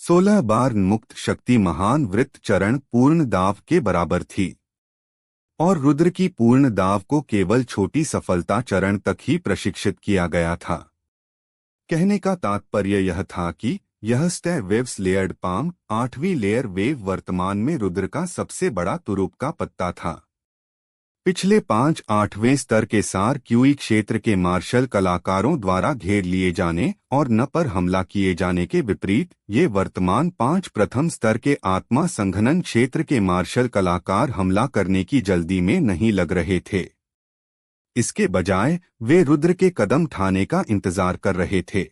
16 बार मुक्त शक्ति महान वृत्त चरण पूर्ण दाव के बराबर थी और रुद्र की पूर्ण दाव को केवल छोटी सफलता चरण तक ही प्रशिक्षित किया गया था। कहने का तात्पर्य यह था कि यह स्टैब वेव्स लेयर्ड पाम 8वीं लेयर वेव वर्तमान में रुद्र का सबसे बड़ा तुरुप का पत्ता था। पिछले 5-8वें स्तर के सार क्यूई क्षेत्र के मार्शल कलाकारों द्वारा घेर लिए जाने और न पर हमला किए जाने के विपरीत ये वर्तमान 5 प्रथम स्तर के आत्मा संघनन क्षेत्र के मार्शल कलाकार हमला करने की जल्दी में नहीं लग रहे थे। इसके बजाय वे रुद्र के कदम ठाने का इंतजार कर रहे थे।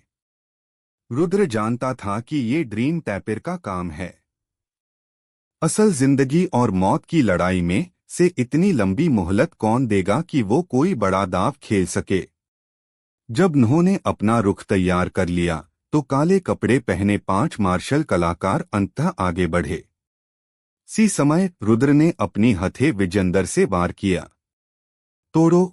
रुद्र जानता था कि ये ड्रीम टैपिर का काम है। असल जिंदगी और मौत की लड़ाई में से इतनी लंबी मोहलत कौन देगा कि वो कोई बड़ा दाव खेल सके। जब उन्होंने अपना रुख तैयार कर लिया तो काले कपड़े पहने 5 मार्शल कलाकार अंततः आगे बढ़े। सी समय रुद्र ने अपनी हथे विजेंदर से वार किया। तोड़ो।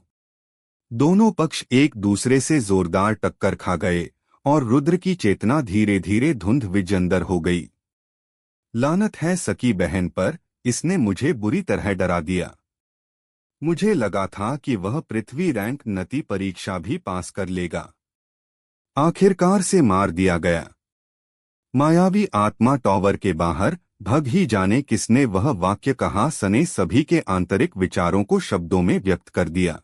दोनों पक्ष एक दूसरे से जोरदार टक्कर खा गए और रुद्र की चेतना धीरे धीरे धुंध विजेंदर हो गई। लानत है सकी बहन पर, इसने मुझे बुरी तरह डरा दिया। मुझे लगा था कि वह पृथ्वी रैंक नति परीक्षा भी पास कर लेगा। आखिरकार से मार दिया गया। मायावी आत्मा टॉवर के बाहर भग ही जाने किसने वह वाक्य कहा, सने सभी के आंतरिक विचारों को शब्दों में व्यक्त कर दिया।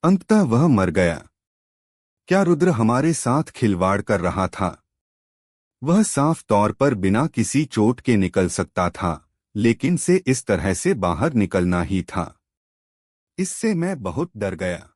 अंततः वह मर गया। क्या रुद्र हमारे साथ खिलवाड़ कर रहा था? वह साफ तौर पर बिना किसी चोट के निकल सकता था, लेकिन से इस तरह से बाहर निकलना ही था। इससे मैं बहुत डर गया।